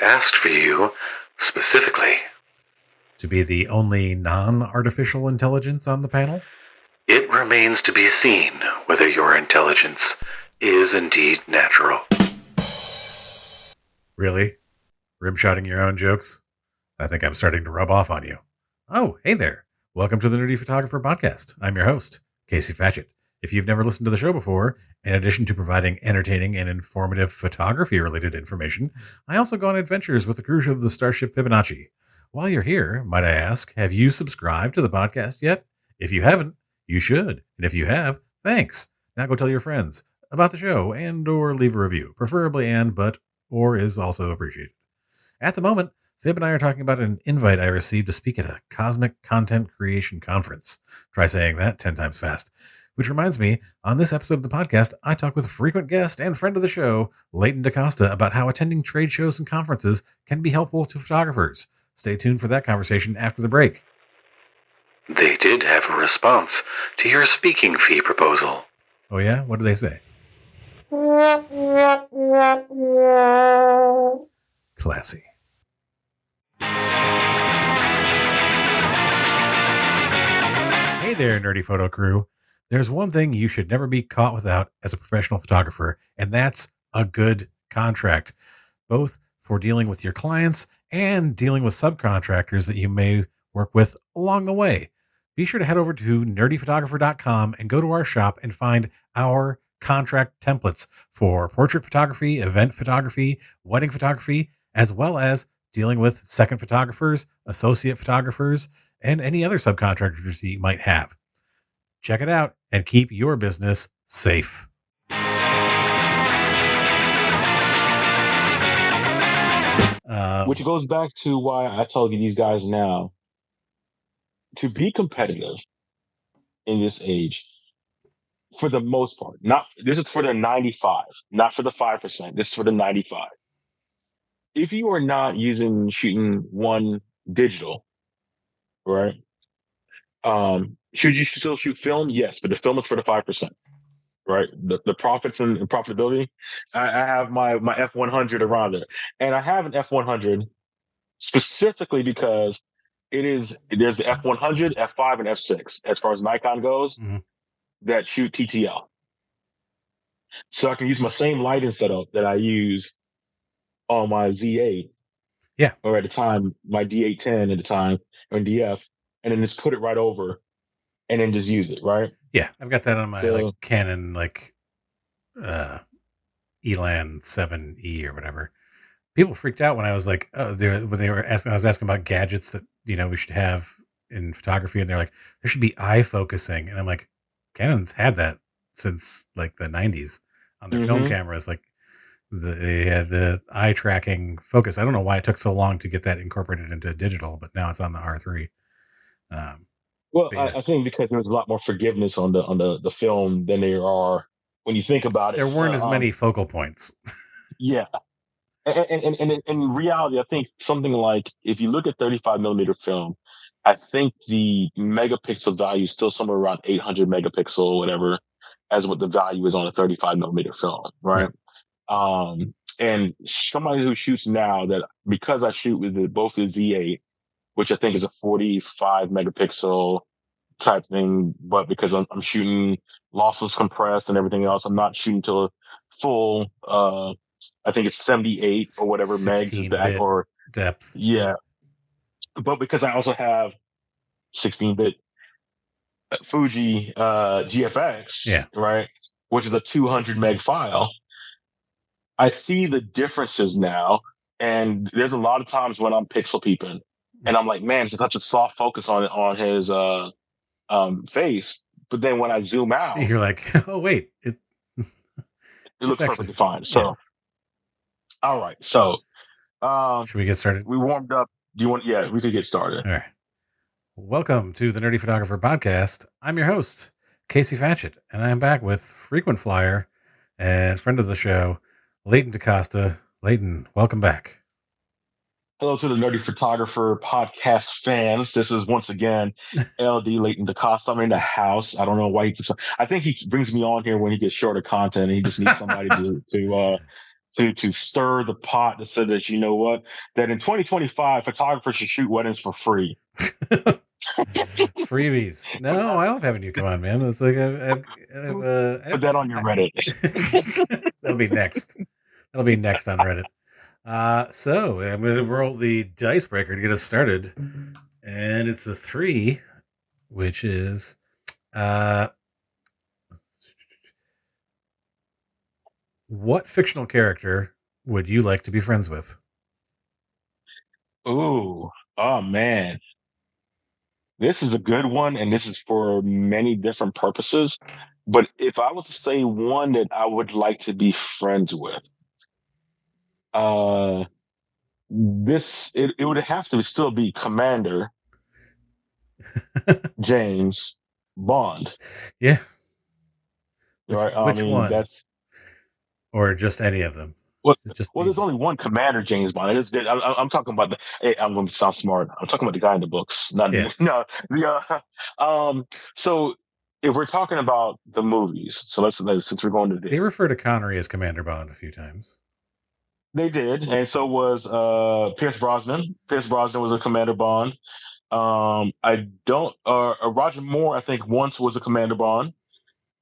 asked for you specifically. To be the only non-artificial intelligence on the panel? It remains to be seen whether your intelligence is indeed natural. Really? Rimshotting your own jokes? I think I'm starting to rub off on you. Oh, hey there. Welcome to the Nerdy Photographer Podcast. I'm your host, Casey Fatchett. If you've never listened to the show before, in addition to providing entertaining and informative photography-related information, I also go on adventures with the crew of the Starship Fibonacci. While you're here, might I ask, have you subscribed to the podcast yet? If you haven't, you should. And if you have, thanks. Now go tell your friends about the show and or leave a review, preferably and, but, or is also appreciated. At the moment, Fib and I are talking about an invite I received to speak at a Cosmic Content Creation Conference. Try saying that 10 times fast. Which reminds me, on this episode of the podcast, I talk with a frequent guest and friend of the show, Leighton DaCosta, about how attending trade shows and conferences can be helpful to photographers. Stay tuned for that conversation after the break. They did have a response to your speaking fee proposal. Oh yeah? What did they say? Classy. Hey there, Nerdy Photo Crew. There's one thing you should never be caught without as a professional photographer, and that's a good contract, both for dealing with your clients and dealing with subcontractors that you may work with along the way. Be sure to head over to nerdyphotographer.com and go to our shop and find our contract templates for portrait photography, event photography, wedding photography, as well as dealing with second photographers, associate photographers, and any other subcontractors that you might have. Check it out and keep your business safe. Which goes back to why I tell you these guys now, to be competitive in this age, for the most part, this is for the 95, not for the 5%. This is for the 95. If you are not shooting one digital, right? Should you still shoot film? Yes, but the film is for the 5%, right? The profits and profitability. I have my F100 around it, and I have an F100 specifically because there's the F100, F5, and F6 as far as Nikon goes that shoot TTL. So I can use my same lighting setup that I use on my Z8. Yeah. Or at the time, my D810 at the time, or DF, and then just put it right over and then just use it, right? Yeah, I've got that on my Canon Elan 7E or whatever. People freaked out when I was like, when they were asking, I was asking about gadgets that, we should have in photography. And they're like, there should be eye focusing. And I'm like, Canon's had that since like the 90s on their film cameras. Like they had the eye tracking focus. I don't know why it took so long to get that incorporated into digital, but now it's on the R3. I think because there was a lot more forgiveness on the film than there are when you think about it. There weren't as many focal points. Yeah. And in reality, I think something like, if you look at 35 millimeter film, I think the megapixel value is still somewhere around 800 megapixel or whatever, as what the value is on a 35 millimeter film, right? And somebody who shoots now, that because I shoot with both the Z8, which I think is a 45 megapixel type thing, but because I'm shooting lossless compressed and everything else, I'm not shooting to a full, I think it's 78 or whatever megs is that, or depth. Yeah. But because I also have 16-bit Fuji GFX, right, which is a 200 meg file, I see the differences now. And there's a lot of times when I'm pixel peeping and I'm like, man, it's such a soft focus on his face. But then when I zoom out, you're like, oh wait, it looks perfectly fine. So, all right. So, should we get started? We warmed up. Do you want? Yeah, we could get started. All right. Welcome to the Nerdy Photographer Podcast. I'm your host, Casey Fatchett, and I'm back with frequent flyer and friend of the show, Leighton DaCosta. Leighton, welcome back. Hello to the Nerdy Photographer Podcast fans. This is once again LD Leighton DaCosta. I'm in the house. I don't know why he keeps. I think he brings me on here when he gets shorter content and he just needs somebody to to stir the pot to say that, you know what, that in 2025 photographers should shoot weddings for free. Freebies. No, I love having you come on, man. It's like Put that on your Reddit. That'll be next. That'll be next on Reddit. So I'm going to roll the dice breaker to get us started, and it's a 3, which is what fictional character would you like to be friends with? Ooh, oh man. This is a good one, and this is for many different purposes. But if I was to say one that I would like to be friends with, it would have to still be Commander James Bond. Yeah. Which one? That's or just any of them. Well, there's only one Commander James Bond. I'm talking about I'm going to sound smart. I'm talking about the guy in the books. No. So if we're talking about the movies, so since we're going to they refer to Connery as Commander Bond a few times. They did, and so was Pierce Brosnan. Pierce Brosnan was a Commander Bond. I don't. Roger Moore, I think, once was a Commander Bond.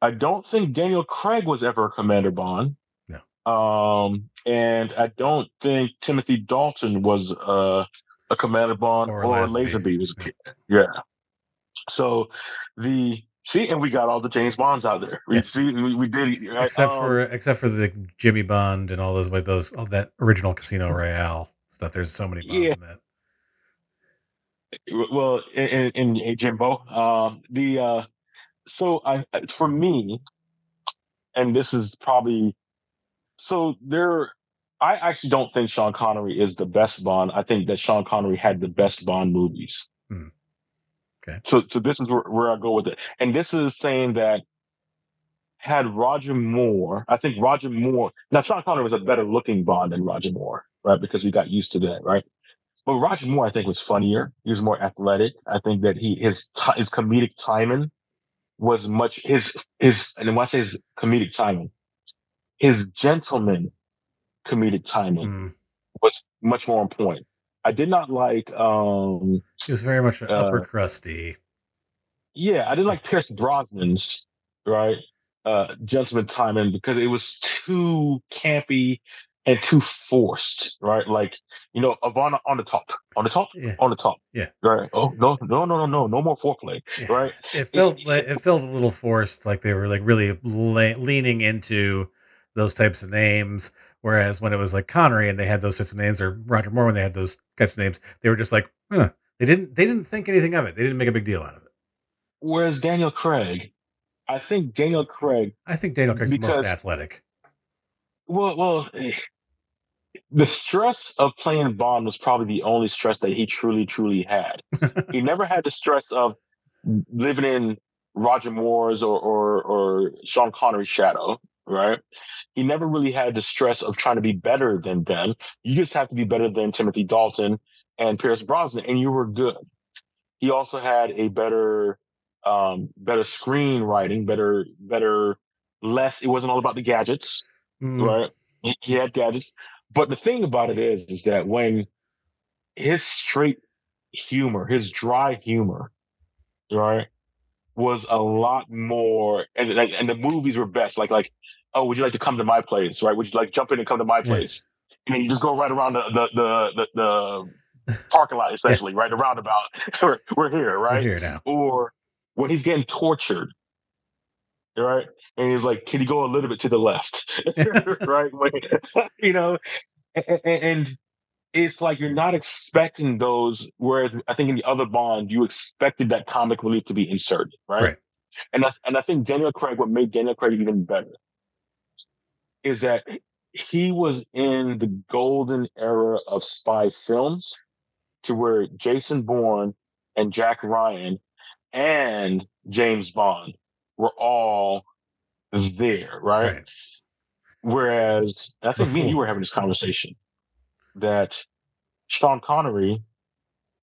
I don't think Daniel Craig was ever a Commander Bond. No. And I don't think Timothy Dalton was a Commander Bond or Lazenby was a kid. Yeah. So and we got all the James Bonds out there. We did, right? Except for the Jimmy Bond and all all that original Casino Royale stuff. There's so many Bonds in that. Well, in Jimbo, so for me, and this is probably I actually don't think Sean Connery is the best Bond. I think that Sean Connery had the best Bond movies. Okay. So this is where I go with it. And this is saying that had Roger Moore, I think Roger Moore, now Sean Connery was a better looking Bond than Roger Moore, right? Because we got used to that, right? But Roger Moore, I think, was funnier. He was more athletic. I think that his comedic timing was much, and when I say his comedic timing, his gentleman comedic timing was much more on point. I did not like. He was very much upper crusty. Yeah, I didn't like Pierce Brosnan's gentleman timing because it was too campy and too forced, right? Like, Ivana on the top, on the top. Yeah. Right. Oh no more foreplay. Yeah. Right. It felt a little forced, like they were like really leaning into those types of names. Whereas when it was like Connery and they had those types of names, or Roger Moore when they had those types of names, they were just like, they didn't think anything of it. They didn't make a big deal out of it. Whereas Daniel Craig, I think Daniel Craig's the most athletic. Well, the stress of playing Bond was probably the only stress that he truly, truly had. He never had the stress of living in Roger Moore's or Sean Connery's shadow, right? He never really had the stress of trying to be better than them. You just have to be better than Timothy Dalton and Pierce Brosnan, and you were good. He also had a better screenwriting, better, less. It wasn't all about the gadgets, right? He had gadgets, but the thing about it is that when his straight humor, his dry humor, right, was a lot more, and the movies were best. Like, oh, would you like to come to my place, right? Would you like jump in and come to my place? And then you just go right around the parking lot, essentially, right? The roundabout. We're here, right? We're here now. Or when he's getting tortured, right? And he's like, can you go a little bit to the left? Right? And it's like you're not expecting those, whereas I think in the other Bond, you expected that comic relief to be inserted, right? And I think Daniel Craig, what made Daniel Craig even better is that he was in the golden era of spy films, to where Jason Bourne and Jack Ryan and James Bond were all there, right? Whereas I think me and you were having this conversation that Sean Connery,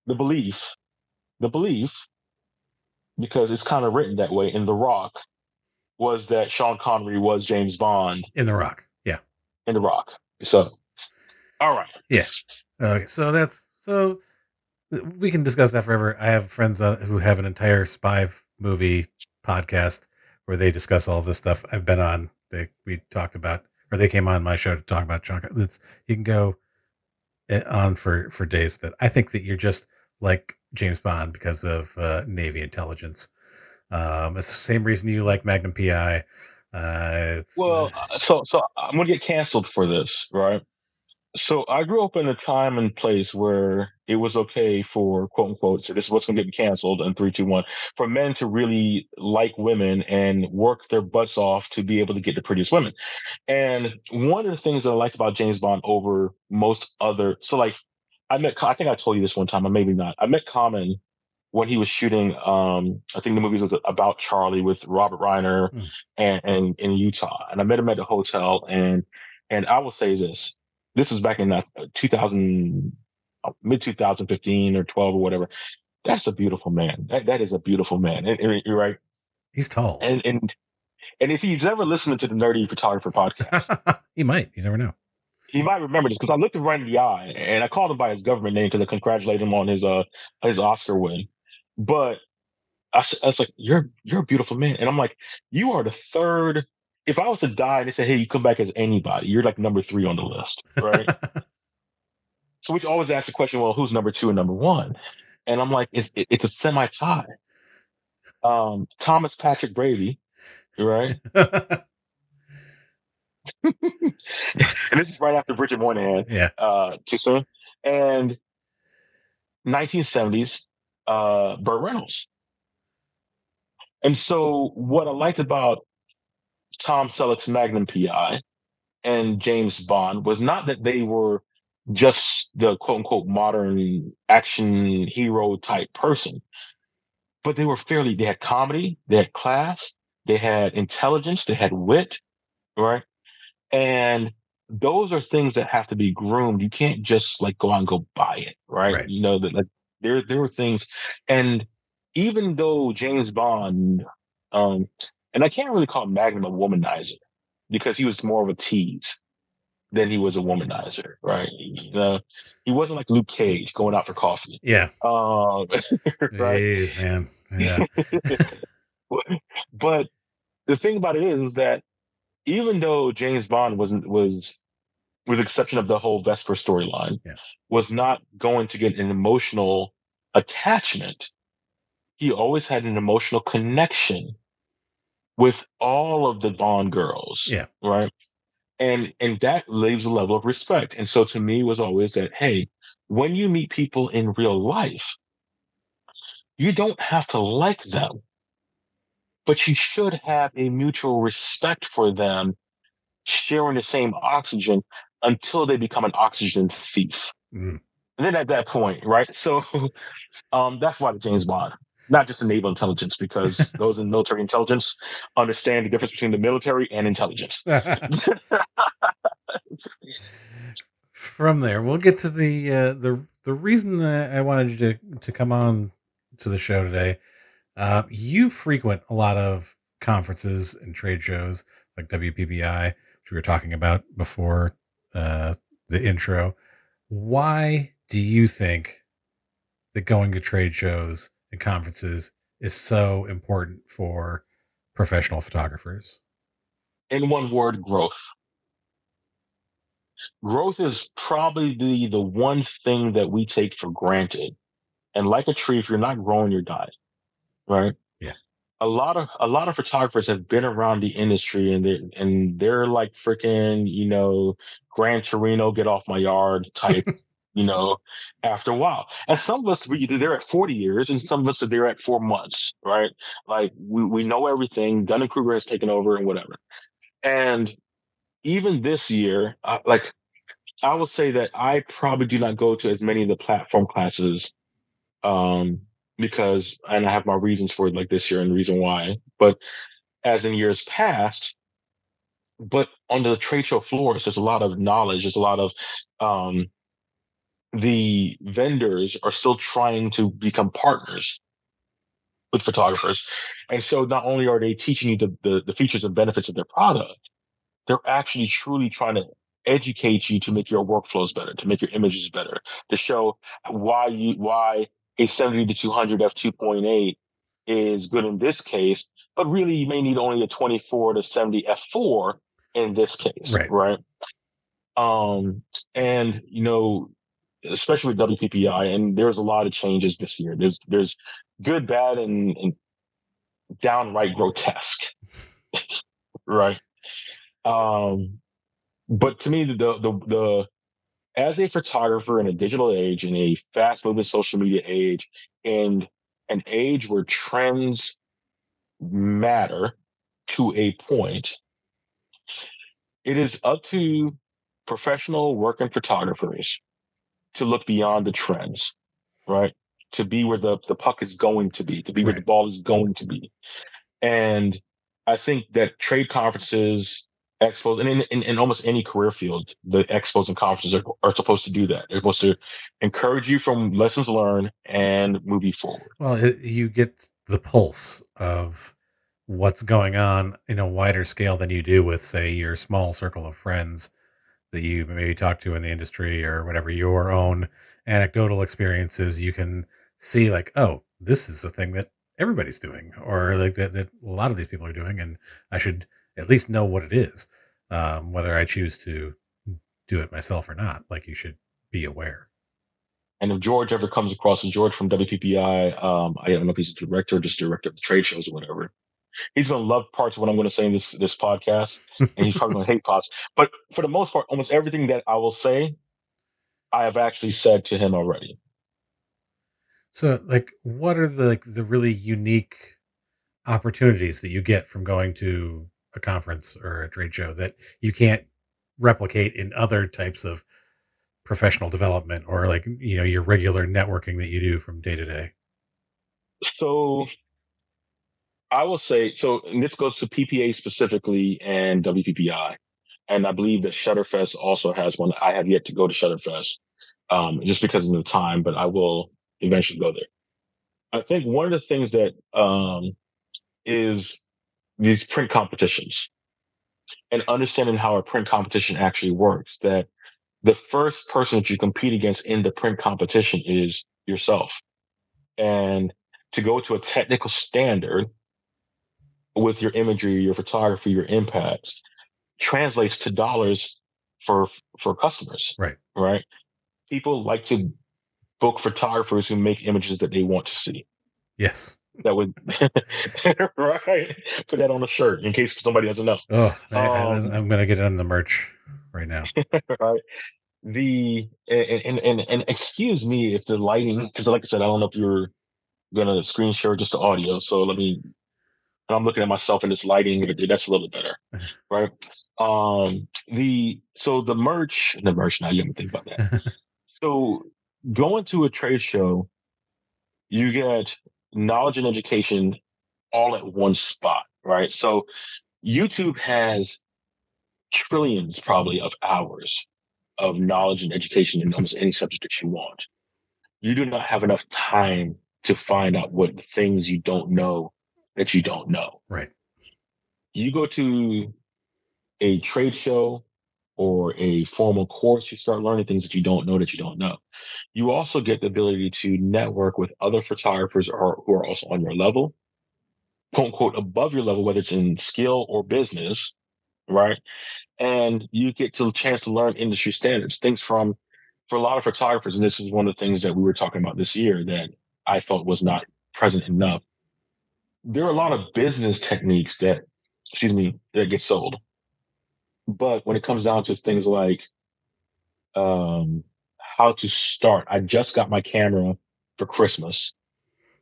the belief, because it's kind of written that way in The Rock, was that Sean Connery was James Bond in The Rock. Yeah. In The Rock. So, all right. Yeah. Okay. So we can discuss that forever. I have friends who have an entire spy movie podcast where they discuss all this stuff. I've been on. We talked about, or they came on my show to talk about chunk. You can go on for days with it. I think that you're just like James Bond because of Navy intelligence. It's the same reason you like Magnum PI. Well, so I'm gonna get canceled for this, right? So I grew up in a time and place where it was okay for quote unquote, so this is what's gonna get me canceled in 3, 2, 1, for men to really like women and work their butts off to be able to get the prettiest women. And one of the things that I liked about James Bond over most other, so like I think I told you this one time, or maybe not. I met Common when he was shooting. I think the movie was about Charlie with Robert Reiner and in Utah. And I met him at the hotel, and I will say this: this was back in 2000, mid 2015 or 12 or whatever. That's a beautiful man. That is a beautiful man. And you're right. He's tall. And if he's ever listening to the Nerdy Photographer podcast, he might. You never know. he might remember this because I looked him right in the eye and I called him by his government name because I congratulated him on his Oscar win. But I was like, you're a beautiful man. And I'm like, you are the third. If I was to die and they say, hey, you come back as anybody, you're like number 3 on the list, right? So we always ask the question, well, who's number 2 and number 1? And I'm like, it's a semi tie. Thomas Patrick Brady, right? And this is right after Bridget Moynihan. Yeah. Too soon. And 1970s, Burt Reynolds. And so what I liked about Tom Selleck's Magnum PI and James Bond was not that they were just the quote unquote modern action hero type person, but they had comedy, they had class, they had intelligence, they had wit, right? And those are things that have to be groomed. You can't just like go out and go buy it, right? Right. You know that like there were things, and even though James Bond, and I can't really call Magnum a womanizer because he was more of a tease than he was a womanizer, right? He wasn't like Luke Cage going out for coffee. Yeah. Right. Jeez, man. Yeah. But the thing about it is that even though James Bond was with the exception of the whole Vesper storyline, was not going to get an emotional attachment, he always had an emotional connection with all of the Bond girls. Yeah. Right. And that leaves a level of respect. And so to me was always that, hey, when you meet people in real life, you don't have to like them, but you should have a mutual respect for them, sharing the same oxygen until they become an oxygen thief. And then at that point, right? So that's why the James Bond, not just the naval intelligence, because those in military intelligence understand the difference between the military and intelligence. From there, we'll get to the reason that I wanted you to come on to the show today. You frequent a lot of conferences and trade shows like WPBI, which we were talking about before the intro. Why do you think that going to trade shows and conferences is so important for professional photographers? In one word, growth. Growth is probably the one thing that we take for granted. And like a tree, if you're not growing, you're dying. Right? Yeah. A lot of photographers have been around the industry and they're like freaking, Gran Torino, get off my yard type, after a while. And some of us we're there at 40 years and some of us are there at 4 months, right? Like we know everything. Dunning-Kruger has taken over and whatever. And even this year, I will say that I probably do not go to as many of the platform classes because, and I have my reasons for it like this year and the reason why, but as in years past, but on the trade show floors, there's a lot of knowledge. There's a lot of, the vendors are still trying to become partners with photographers. And so not only are they teaching you the features and benefits of their product, they're actually truly trying to educate you to make your workflows better, to make your images better, to show why a 70 to 200 f2.8 is good in this case, but really you may need only a 24 to 70 f4 in this case, right? And especially with WPPI, and there's a lot of changes this year. There's good, bad, and downright grotesque, right? But to me, the as a photographer in a digital age, in a fast-moving social media age, in an age where trends matter to a point, it is up to professional working photographers to look beyond the trends, right? To be where the puck is going to be, to be where the ball is going to be. And I think that trade conferences, expos, and in almost any career field, the expos and conferences are supposed to do that. They're supposed to encourage you from lessons learned and move you forward. Well, you get the pulse of what's going on in a wider scale than you do with, say, your small circle of friends that you maybe talk to in the industry or whatever, your own anecdotal experiences. You can see like, oh, this is a thing that everybody's doing, or like that a lot of these people are doing, and I should at least know what it is, whether I choose to do it myself or not. Like, you should be aware. And if George ever comes across, as George from WPPI, I don't know if he's a director or just director of the trade shows or whatever, he's going to love parts of what I'm going to say in this podcast, and he's probably going to hate parts. But for the most part, almost everything that I will say, I have actually said to him already. So, like, what are the really unique opportunities that you get from going to a conference or a trade show that you can't replicate in other types of professional development, or like, your regular networking that you do from day to day? So I will say, and this goes to PPA specifically and WPPI, and I believe that Shutterfest also has one. I have yet to go to Shutterfest, just because of the time, but I will eventually go there. I think one of the things that is these print competitions, and understanding how a print competition actually works, that the first person that you compete against in the print competition is yourself. And to go to a technical standard with your imagery, your photography, your impacts translates to dollars for customers. Right. People like to book photographers who make images that they want to see. Yes. That would right. Put that on a shirt in case somebody doesn't know. Oh, I'm gonna get it on the merch right now. Right. And excuse me if the lighting, because like I said, I don't know if you're gonna screen share just the audio. So I'm looking at myself in this lighting. That's a little bit better, right? The merch. Now you have to think about that. So going to a trade show, you get knowledge and education all at one spot, right? So YouTube has trillions probably of hours of knowledge and education in almost any subject that you want. You do not have enough time to find out what things you don't know that you don't know. Right. You go to a trade show or a formal course, you start learning things that you don't know that you don't know. You also get the ability to network with other photographers who are also on your level, quote unquote, above your level, whether it's in skill or business, right? And you get to a chance to learn industry standards, things for a lot of photographers. And this is one of the things that we were talking about this year that I felt was not present enough. There are a lot of business techniques that get sold. But when it comes down to things like how to start, I just got my camera for Christmas,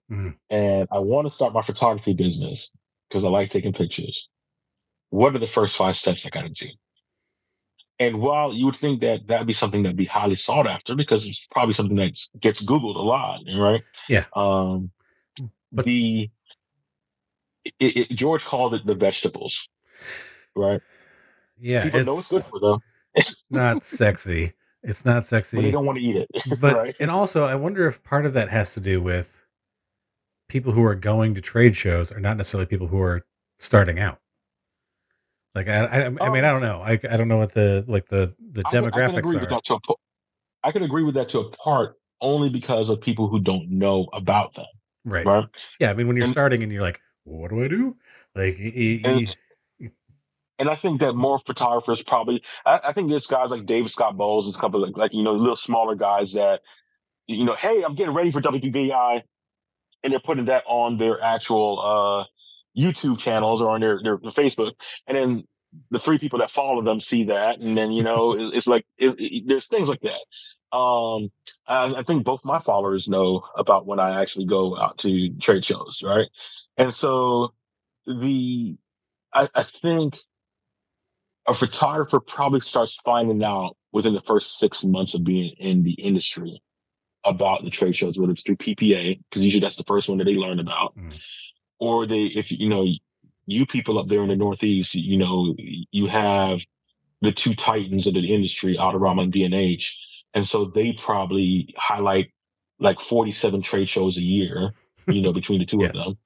and I want to start my photography business because I like taking pictures. What are the first 5 steps I got to do? And while you would think that that'd be something that'd be highly sought after because it's probably something that gets Googled a lot, right? Yeah. But George called it the vegetables, right? Yeah, people know it's good for them. Not sexy. It's not sexy, but they don't want to eat it. But right? And also, I wonder if part of that has to do with people who are going to trade shows are not necessarily people who are starting out. Like I mean I don't know. I don't know what the I can demographics agree with are. that I can agree with that to a part only because of people who don't know about them, Right. right? Yeah. I mean, when you're And starting and you're like, well, what do I do? Like, and and I think that more photographers probably. I think there's guys like David Scott Bowles and a couple of like little smaller guys that hey, I'm getting ready for WPBI, and they're putting that on their actual YouTube channels or on their Facebook, and then the three people that follow them see that, and then it's like there's things like that. I think both my followers know about when I actually go out to trade shows, right? And so the I think a photographer probably starts finding out within the first 6 months of being in the industry about the trade shows, whether it's through PPA, because usually that's the first one that they learn about, or if you people up there in the Northeast, you have the two titans of the industry, Autorama and B&H, and so they probably highlight like 47 trade shows a year, between the two of yes. them.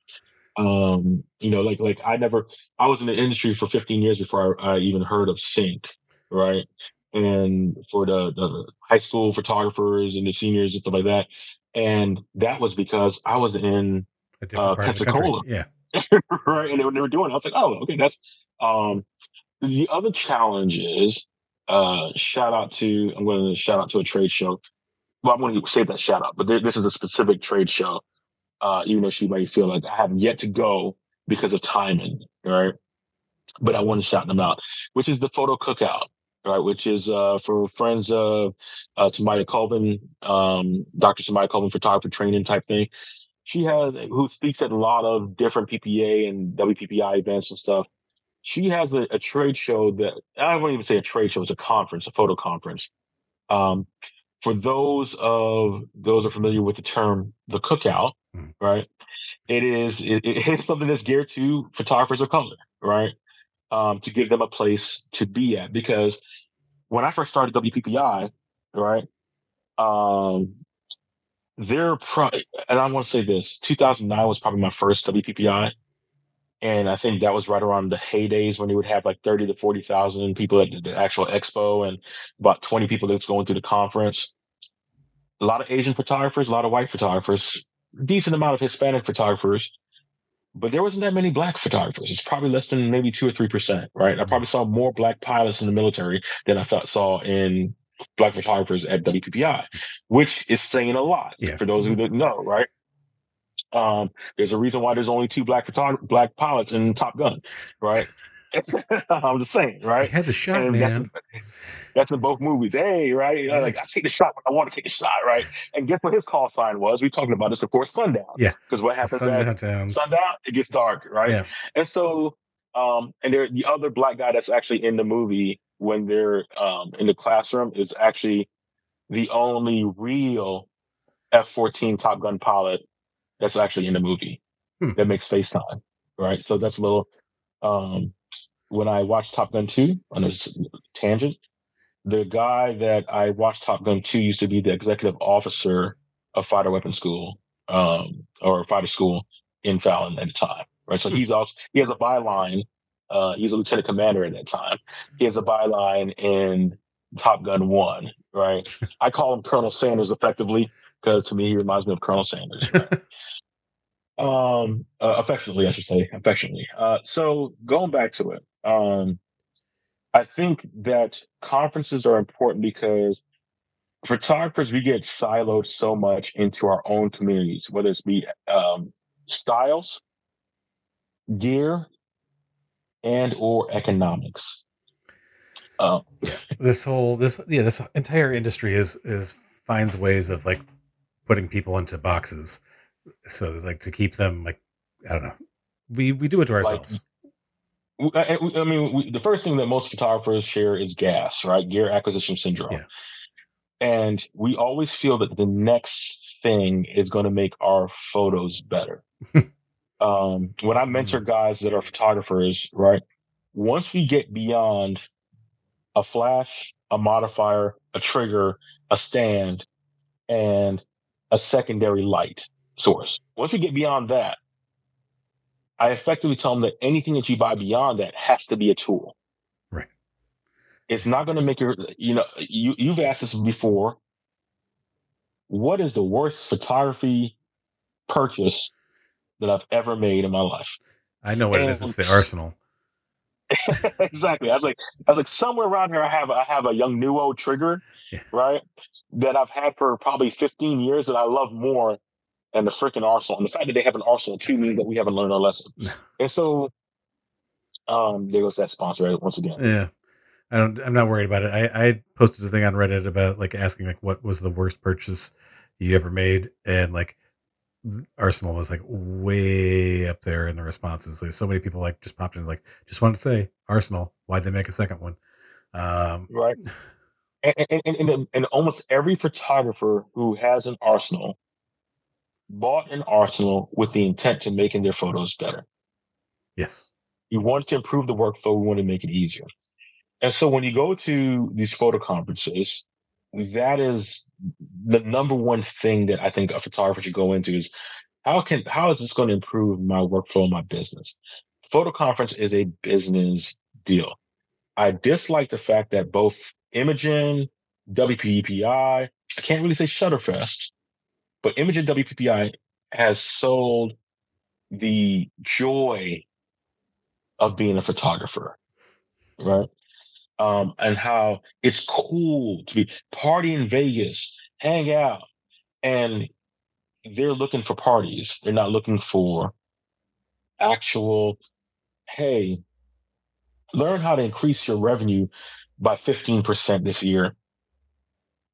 Like I was in the industry for 15 years before I even heard of Sync, right? And for the high school photographers and the seniors and stuff like that. And that was because I was in A different part of the country. Pensacola, Yeah. right? And they were doing it. I was like, oh, okay, that's the other challenge is I'm going to shout out to a trade show. Well, I'm going to save that shout out, but this is a specific trade show, even though she might feel like I have yet to go because of timing, right? But I want to shout them out, which is the photo cookout, right? Which is for friends of Tamaya Colvin, Dr. Tamaya Colvin photographer training type thing. Who speaks at a lot of different PPA and WPPI events and stuff. She has a trade show that I won't even say a trade show; it's a conference, a photo conference. Um, for those who are familiar with the term the cookout, right? It's something that's geared to photographers of color, right? To give them a place to be at. Because when I first started WPPI, right, um, and I want to say this, 2009 was probably my first WPPI. And I think that was right around the heydays when they would have like 30 to 40,000 people at the actual expo and about 20 people that's going through the conference. A lot of Asian photographers, a lot of white photographers, decent amount of Hispanic photographers, but there wasn't that many black photographers. It's probably less than maybe 2 or 3%, right? I probably saw more black pilots in the military than saw in black photographers at WPPI, which is saying a lot for those who didn't know, right? There's a reason why there's only two black pilots in Top Gun, right? I'm just saying, right? You had the shot, And man. that's in both movies. Hey, right? Yeah. Like I take the shot when I want to take a shot, right? And guess what his call sign was? We talking about this before sundown. Yeah. Because what happens at Towns. sundown? It gets dark, right? Yeah. And so, and the other black guy that's actually in the movie when they're in the classroom is actually the only real F-14 Top Gun pilot that's actually in the movie that makes FaceTime, right? So that's a little. When I watched Top Gun 2, on a tangent, the guy that I watched Top Gun 2 used to be the executive officer of fighter weapons school, or fighter school in Fallon at the time, right? So he has a byline. He's a lieutenant commander at that time. He has a byline in Top Gun 1, right? I call him Colonel Sanders effectively because to me he reminds me of Colonel Sanders, right? Affectionately, I should say, affectionately. So going back to it, I think that conferences are important because photographers, we get siloed so much into our own communities, whether it's be styles, gear, and or economics. This entire industry is finds ways of like putting people into boxes, so like to keep them like I don't know. We do it to ourselves. I mean, the first thing that most photographers share is GAS, right? Gear acquisition syndrome. Yeah. And we always feel that the next thing is going to make our photos better. When I mentor guys that are photographers, right? Once we get beyond a flash, a modifier, a trigger, a stand, and a secondary light source, once we get beyond that, I effectively tell them that anything that you buy beyond that has to be a tool. It's not going to make you've asked this before. What is the worst photography purchase that I've ever made in my life? I know what it is. It's the Arsenal. Exactly. I was like, somewhere around here, I have a young Nuo trigger, Yeah. right? That I've had for probably 15 years that I love more than the freaking Arsenal. And the fact that they have an Arsenal too means that we haven't learned our lesson. And so, there goes that sponsor once again. Yeah. I'm not worried about it. I posted a thing on Reddit about like asking like what was the worst purchase you ever made, and like Arsenal was like way up there in the responses. There's so many people like just popped in like just wanted to say Arsenal. Why'd they make a second one? Right. And almost every photographer who has an Arsenal bought an Arsenal with the intent to making their photos better. Yes. You wanted to improve the workflow. We want to make it easier. And so when you go to these photo conferences, that is the number one thing that I think a photographer should go into is how is this going to improve my workflow in my business? Photo conference is a business deal. I dislike the fact that both Imogen, WPPI, I can't really say Shutterfest, but Imogen WPPI has sold the joy of being a photographer, right? And how it's cool to be party in Vegas, hang out, and they're looking for parties. They're not looking for actual, hey, learn how to increase your revenue by 15% this year.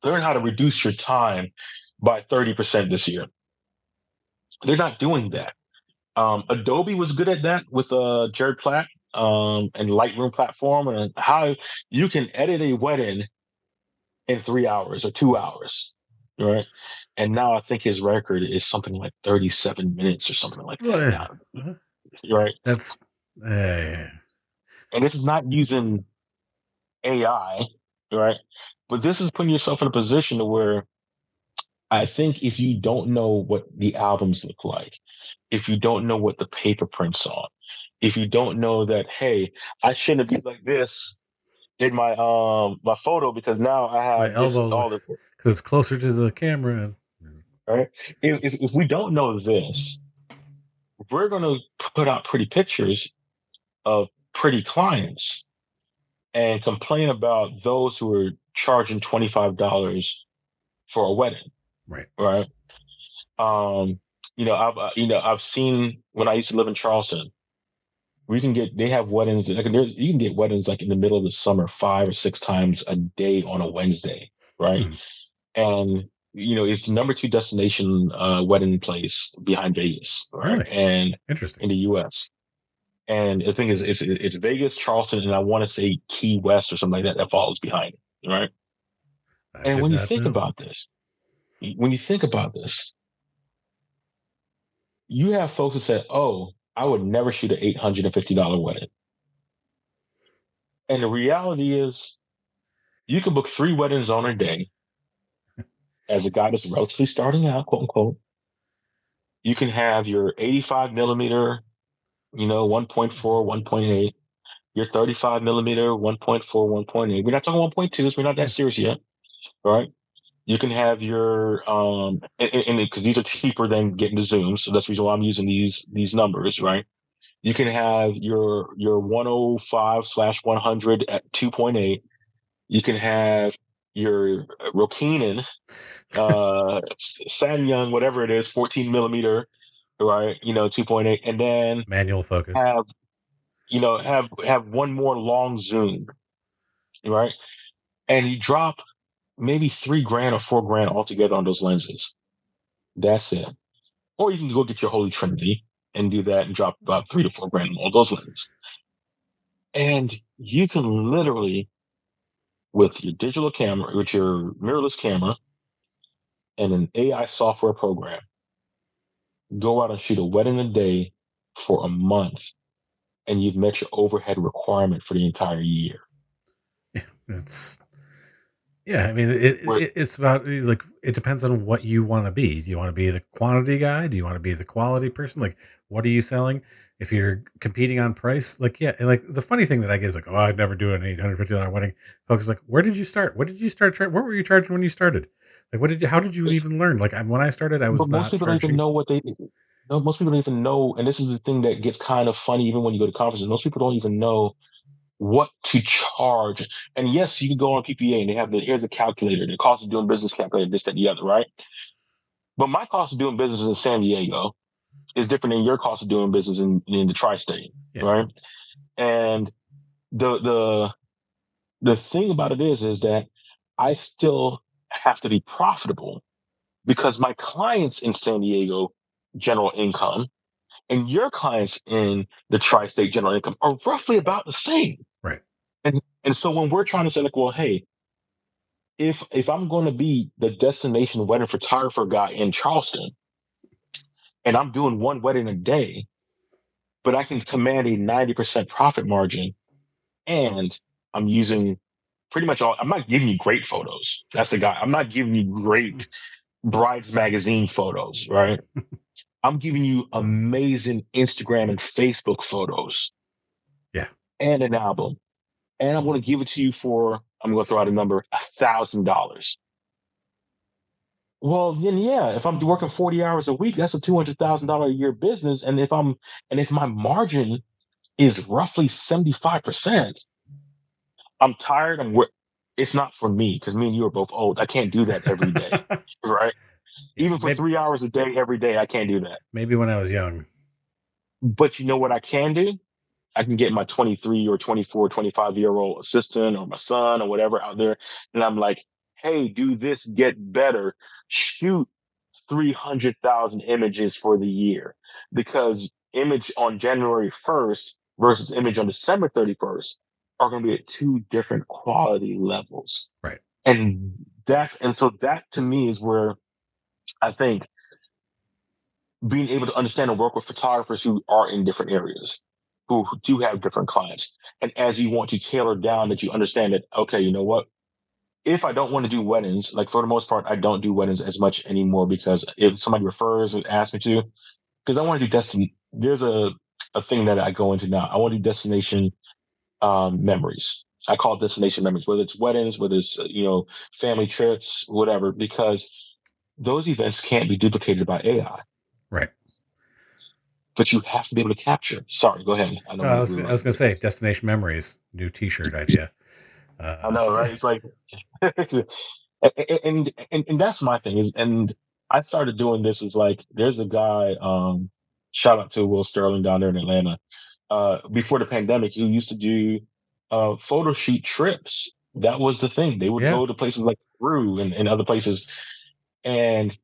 Learn how to reduce your time by 30% this year. They're not doing that. Adobe was good at that with Jared Platt and Lightroom platform, and how you can edit a wedding in 3 hours or 2 hours, right? And now I think his record is something like 37 minutes or something like that now, right? That's And this is not using AI, right? But this is putting yourself in a position where I think if you don't know what the albums look like, if you don't know what the paper prints on, if you don't know that, hey, I shouldn't be like this in my photo because now I my have this elbow all this, because it's closer to the camera. right? If we don't know this, we're going to put out pretty pictures of pretty clients and complain about those who are charging $25 for a wedding, Right. right? I've seen when I used to live in Charleston, they have weddings. You can get weddings like in the middle of the summer, 5 or 6 times a day on a Wednesday, right? And it's the number 2 destination wedding place behind Vegas, right? Really? And Interesting. in the U.S. And the thing is, it's Vegas, Charleston, and I want to say Key West or something like that follows behind it, right? And when you think about this, you have folks that said, "Oh, I would never shoot an $850 wedding," and the reality is, you can book 3 weddings on a day as a guy that's relatively starting out, quote unquote. You can have your 85 millimeter, 1.4, 1.8, your 35 millimeter, 1.4, 1.8. We're not talking 1.2s. We're not that serious yet, right? You can have your and because these are cheaper than getting the zooms, so that's the reason why I'm using these numbers, right? You can have your 105/100 at 2.8. You can have your Rokinin, Sanyang, whatever it is, 14 millimeter, right? 2.8, and then Manual focus. have one more long zoom, right? And you drop maybe $3,000 or $4,000 altogether on those lenses. That's it. Or you can go get your Holy Trinity and do that and drop about $3,000 to $4,000 on those lenses. And you can literally, with your digital camera, with your mirrorless camera and an AI software program, go out and shoot a wedding a day for a month, and you've met your overhead requirement for the entire year. It's Yeah, I mean, it's about like it depends on what you want to be. Do you want to be the quantity guy? Do you want to be the quality person? Like, what are you selling? If you're competing on price, like yeah, and like the funny thing that I get is like, oh, I'd never do an $850 wedding. Folks like, where did you start? What did you start? What were you charging when you started? Like, what did you? How did you even learn? Like, when I started, I But was most not people don't even charging. know what they. No, most people don't even know, and this is the thing that gets kind of funny even when you go to conferences. Most people don't even know what to charge. And yes, you can go on PPA and they have here's a calculator, the cost of doing business calculator, this, that, and the other, right? But my cost of doing business in San Diego is different than your cost of doing business in the tri-state, Yeah. right? And the thing about it is that I still have to be profitable because my clients in San Diego general income and your clients in the tri-state general income are roughly about the same. Right. And so when we're trying to say like, well, hey, if I'm going to be the destination wedding photographer guy in Charleston and I'm doing one wedding a day, but I can command a 90% profit margin and I'm using pretty much all, I'm not giving you great photos. That's the guy. I'm not giving you great brides magazine photos, right? I'm giving you amazing Instagram and Facebook photos. Yeah. And an album. And I'm going to give it to you for, I'm going to throw out a number, $1,000. Well, then yeah, if I'm working 40 hours a week, that's a $200,000 a year business. And if my margin is roughly 75%, I'm tired. It's not for me because me and you are both old. I can't do that every day, right? Yeah. Even for 3 hours a day, every day, I can't do that. Maybe when I was young. But you know what I can do? I can get my 23 or 24, 25-year-old assistant or my son or whatever out there. And I'm like, hey, do this, get better, shoot 300,000 images for the year because image on January 1st versus image on December 31st are going to be at two different quality levels. Right. And so that to me is where I think being able to understand and work with photographers who are in different areas, who do have different clients. And as you want to tailor down that you understand that, okay, you know what? If I don't want to do weddings, like for the most part, I don't do weddings as much anymore because if somebody refers or asks me to, because I want to do there's a thing that I go into now. I want to do destination memories. I call it destination memories, whether it's weddings, whether it's, family trips, whatever, because those events can't be duplicated by AI. Right. But you have to be able to capture. Sorry, go ahead. I know No, I we was were going to say destination memories, new T-shirt idea. I know, right? It's like, and that's my thing is, and I started doing this is like, there's a guy, shout out to Will Sterling down there in Atlanta, before the pandemic, who used to do, photo shoot trips. That was the thing. They would Yeah. go to places like Peru and other places, and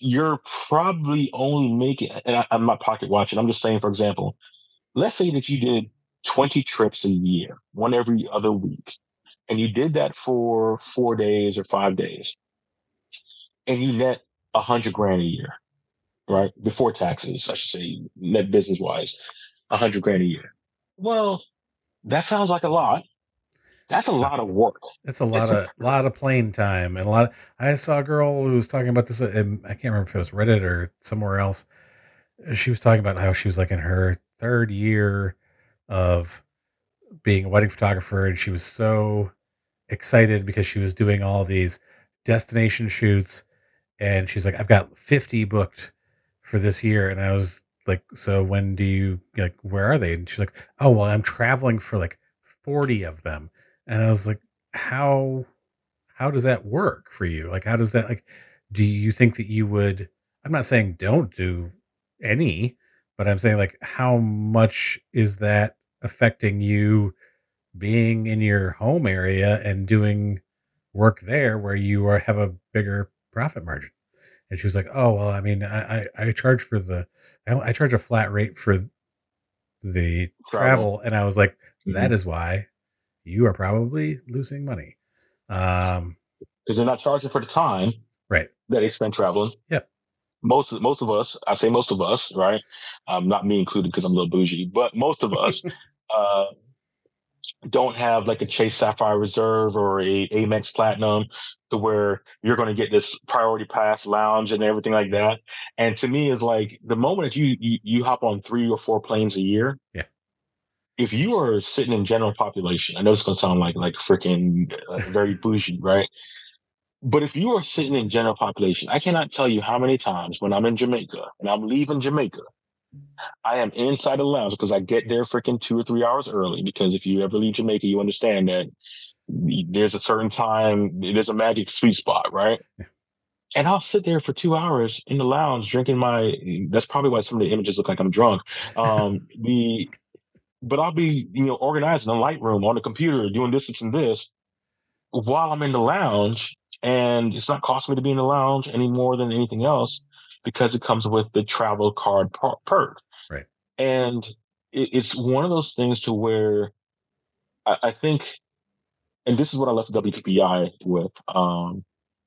you're probably only making, and I'm not pocket watching. I'm just saying, for example, let's say that you did 20 trips a year, one every other week, and you did that for 4 days or 5 days, and you net 100 grand a year, right? Before taxes, I should say, net business wise, 100 grand a year. Well, that sounds like a lot. That's a So lot of work. it's a lot of plane time and a lot. I saw a girl who was talking about this. And I can't remember if it was Reddit or somewhere else. She was talking about how she was like in her third year of being a wedding photographer, and she was so excited because she was doing all these destination shoots, and she's like, I've got 50 booked for this year. And I was like, so when do you, like, where are they? And she's like, oh, well, I'm traveling for like 40 of them. And I was like, how does that work for you? Like, how does that, like, do you think that you would, I'm not saying don't do any, but I'm saying like, how much is that affecting you being in your home area and doing work there where you have a bigger profit margin? And she was like, oh, well, I mean, I charge for I charge a flat rate for the Travel. travel. And I was like, that Mhm. is why you are probably losing money. Because they're not charging for the time Right. that they spend traveling. Yep. Most of us, I say most of us, right? Not me included because I'm a little bougie, but most of us, uh, don't have like a Chase Sapphire Reserve or a Amex Platinum to where you're going to get this priority pass lounge and everything like that. And to me, is like the moment that you hop on 3 or 4 planes a year. Yeah. If you are sitting in general population, I know it's going to sound like freaking very bougie, right? But if you are sitting in general population, I cannot tell you how many times when I'm in Jamaica and I'm leaving Jamaica, I am inside the lounge because I get there freaking 2 or 3 hours early. Because if you ever leave Jamaica, you understand that there's a certain time, there's a magic sweet spot, right? Yeah. And I'll sit there for 2 hours in the lounge drinking my. That's probably why some of the images look like I'm drunk. But I'll be, organized in the Lightroom on the computer, doing this and this while I'm in the lounge, and it's not costing me to be in the lounge any more than anything else because it comes with the travel card perk. Right. And it's one of those things to where I think, and this is what I left WPPI with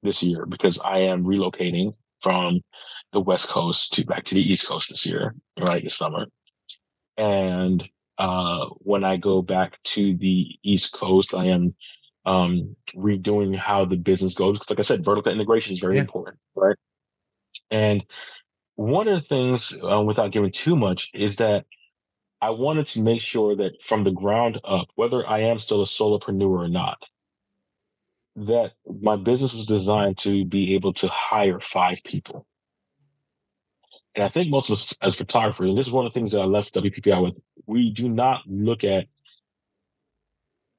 this year, because I am relocating from the West Coast back to the East Coast this year, right, this summer. And when I go back to the East Coast, I am redoing how the business goes. Because, like I said, vertical integration is very important, right? And one of the things, without giving too much, is that I wanted to make sure that from the ground up, whether I am still a solopreneur or not, that my business was designed to be able to hire 5 people. And I think most of us as photographers, and this is one of the things that I left WPPI with, we do not look at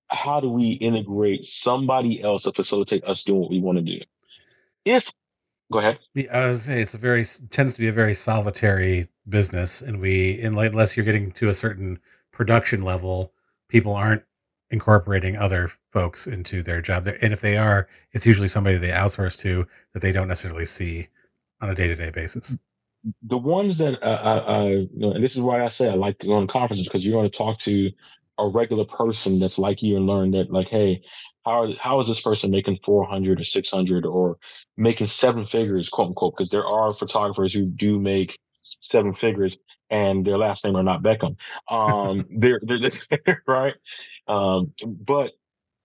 how do we integrate somebody else to facilitate us doing what we want to do. Go ahead. I was saying tends to be a very solitary business, and unless you're getting to a certain production level, people aren't incorporating other folks into their job. And if they are, it's usually somebody they outsource to that they don't necessarily see on a day-to-day basis. The ones that and this is why I say I like to go on conferences, because you're going to talk to a regular person that's like you and learn that, like, hey, how is this person making 400 or 600 or making 7 figures, quote unquote? Because there are photographers who do make 7 figures and their last name are not Beckham. They're right. But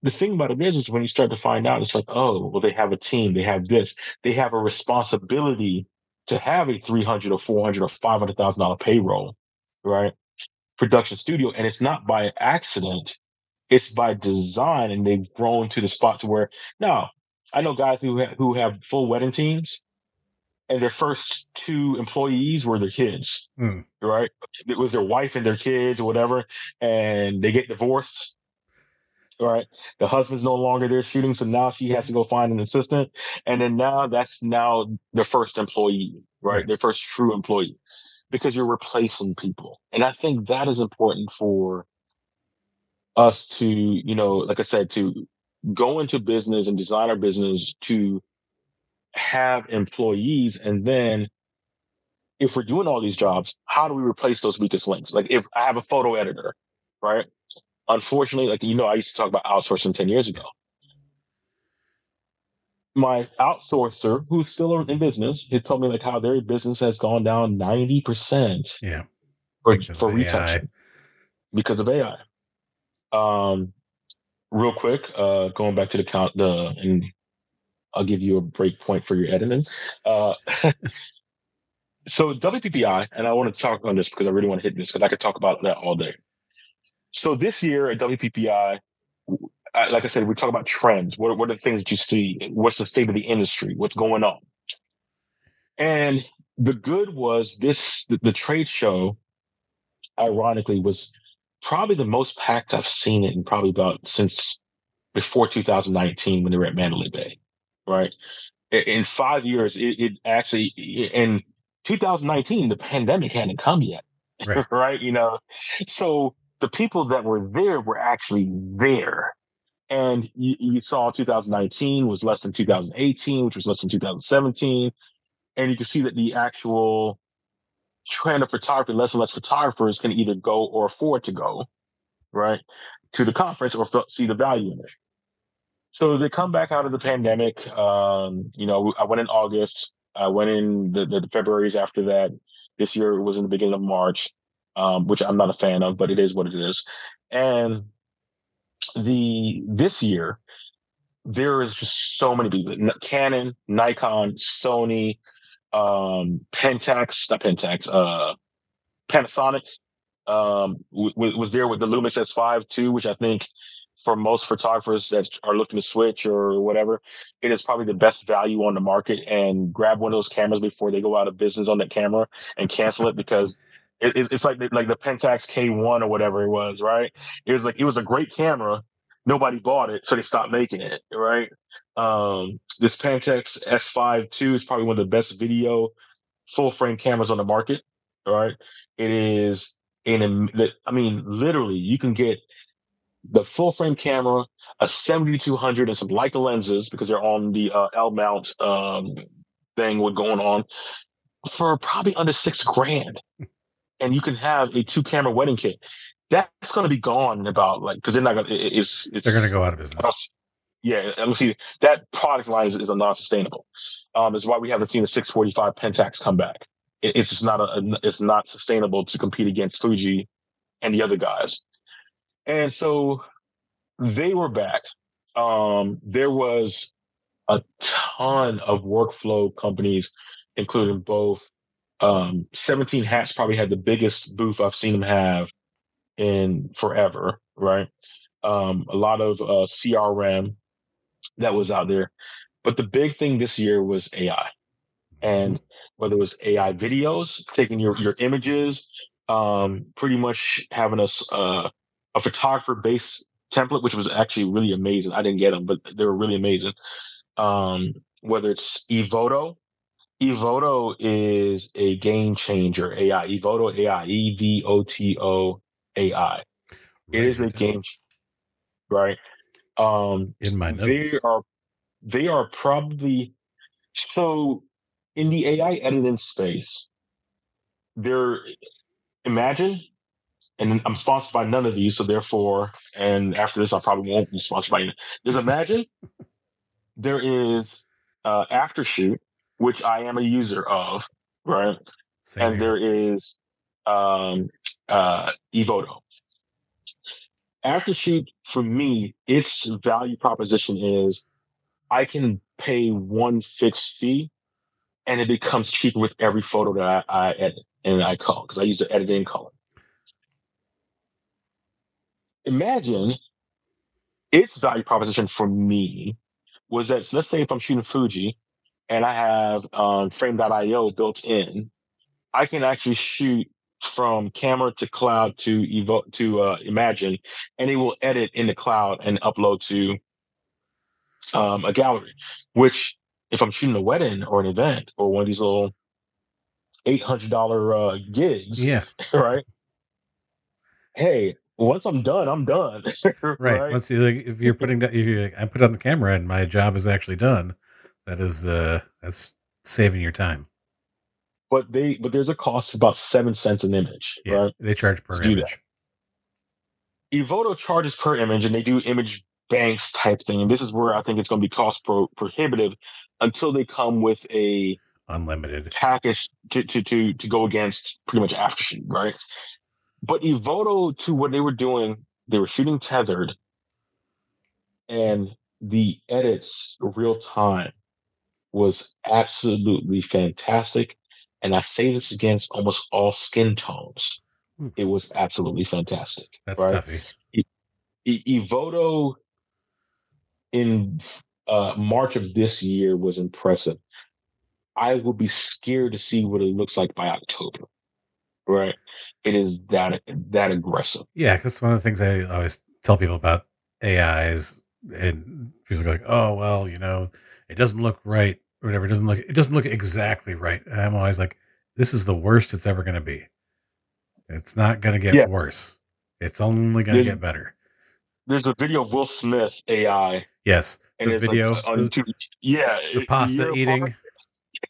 the thing about it is when you start to find out, it's like, oh, well, they have a team, they have this, they have a responsibility to have a 300 or 400 or $500,000 payroll, right? Production studio, and it's not by accident; it's by design, and they've grown to the spot to where now I know guys who have full wedding teams, and their first 2 employees were their kids, right? It was their wife and their kids or whatever, and they get divorced. Right. The husband's no longer there shooting, so now she has to go find an assistant. And then that's the first employee, right? Their first true employee, because you're replacing people. And I think that is important for us to, like I said, to go into business and design our business to have employees. And then if we're doing all these jobs, how do we replace those weakest links? Like if I have a photo editor, right? Unfortunately, like, I used to talk about outsourcing 10 years ago. My outsourcer, who's still in business, he told me like how their business has gone down 90%. Yeah. For retouching because of AI. Real quick, going back to and I'll give you a break point for your editing. So WPPI, and I want to talk on this because I really want to hit this because I could talk about that all day. So this year at WPPI, like I said, we talk about trends. What are the things that you see? What's the state of the industry? What's going on? And the good was the trade show, ironically, was probably the most packed I've seen it in probably about since before 2019 when they were at Mandalay Bay, right? In 5 years, it actually, in 2019, the pandemic hadn't come yet, right? So the people that were there were actually there. And you saw 2019 was less than 2018, which was less than 2017. And you can see that the actual trend of photography, less and less photographers can either go or afford to go, right, to the conference or see the value in it. So they come back out of the pandemic. I went in August. I went in the Februarys after that. This year it was in the beginning of March, which I'm not a fan of, but it is what it is. And this year there is just so many people: Canon, Nikon, Sony, Pentax, not Pentax, Panasonic. Was there with the Lumix S5 too, which I think for most photographers that are looking to switch or whatever, it is probably the best value on the market. And grab one of those cameras before they go out of business on that camera and cancel it, because it's like the Pentax K1 or whatever it was, right? It was a great camera. Nobody bought it, so they stopped making it, right? This Pentax S5 too is probably one of the best video full frame cameras on the market, right? It is I mean, literally, you can get the full frame camera, a 7200, and some Leica lenses because they're on the L mount thing with going on for probably under $6,000, and you can have a 2 camera wedding kit. That's going to be gone in about because they're not going. They're going to go out of business. Yeah, let me see. That product line is non-sustainable. Is why we haven't seen the 645 Pentax come back. It's just it's not sustainable to compete against Fuji and the other guys. And so they were back. There was a ton of workflow companies, including both. 17 Hats probably had the biggest booth I've seen them have in forever, right? A lot of CRM that was out there. But the big thing this year was AI. And whether it was AI videos, taking your images, pretty much having a photographer based template, which was actually really amazing. I didn't get them, but they were really amazing. Whether it's Evoto is a game changer. AI, Evoto AI, EVOTO AI. It is a game, right? In my notes, they are probably so in the AI editing space. Imagine, and I'm sponsored by none of these, so therefore, and after this, I probably won't be sponsored by any. There's Imagine, there is Aftershoot, which I am a user of, right? Same and here. there is Evoto. Aftershoot, for me, its value proposition is I can pay one fixed fee, and it becomes cheaper with every photo that I edit and I call, because I use the editing color. Imagine its value proposition for me was that, so let's say if I'm shooting Fuji and I have frame.io built in, I can actually shoot from camera to cloud to Imagine, and it will edit in the cloud and upload to a gallery. Which, if I'm shooting a wedding or an event or one of these little $800 gigs, Yeah. right? Hey, once I'm done, I'm done. Right. Once if you're putting that, I put on the camera and my job is actually done, that is that's saving your time. But there's a cost of about 7 cents an image, yeah, right? They charge per image. Evoto charges per image, and they do image banks type thing. And this is where I think it's going to be cost prohibitive until they come with a unlimited package to go against pretty much Aftershoot, right? But Evoto, to what they were doing, they were shooting tethered, and the edits real time was absolutely fantastic. And I say this against almost all skin tones. It was absolutely fantastic. That's right? toughy. Evoto in March of this year was impressive. I would be scared to see what it looks like by October. Right? It is that aggressive. Yeah, that's one of the things I always tell people about AIs, and people are like, "Oh, well, it doesn't look right, or whatever. It doesn't look exactly right." And I'm always like, "This is the worst it's ever going to be. It's not going to get worse. It's only going to get better." There's a video of Will Smith AI. Yes, and the video on YouTube. Yeah, the pasta eating,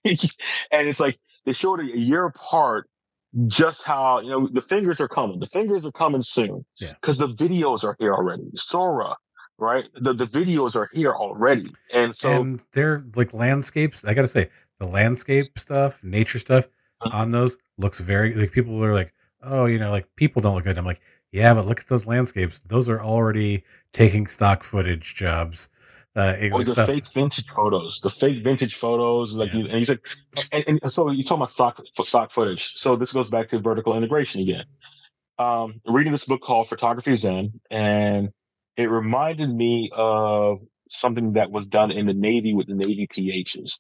and it's like they showed it a year apart. Just how the fingers are coming. The fingers are coming soon. Yeah, because the videos are here already. Sora, right? The videos are here already, and they're like landscapes. I got to say, the landscape stuff, nature stuff on those looks very like people are like, "Oh, like people don't look good." I'm like, Yeah, but look at those landscapes. Those are already taking stock footage jobs. Or Like the stuff. fake vintage photos, like Yeah. you, and you said, and so you talk about stock footage. So this goes back to vertical integration again. Reading this book called Photography Zen, and it reminded me of something that was done in the Navy with the Navy PHs.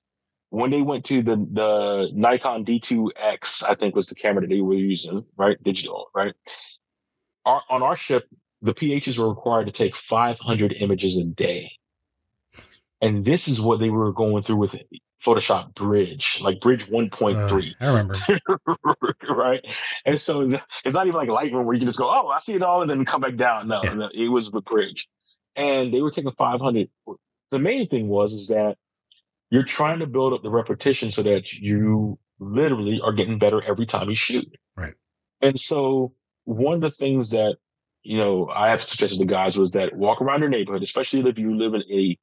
When they went to the Nikon D2X, I think was the camera that they were using, right? Digital, right? On our ship, the PHs were required to take 500 images a day. And this is what they were going through with Photoshop Bridge, like Bridge 1.3. I remember. Right. And so it's not even like Lightroom where you can just go, oh, I see it all and then come back down. No, Yeah. no, it was with Bridge. And they were taking 500. The main thing is that you're trying to build up the repetition so that you literally are getting better every time you shoot. Right. And so one of the things that, I have suggested to guys was that walk around your neighborhood, especially if you live in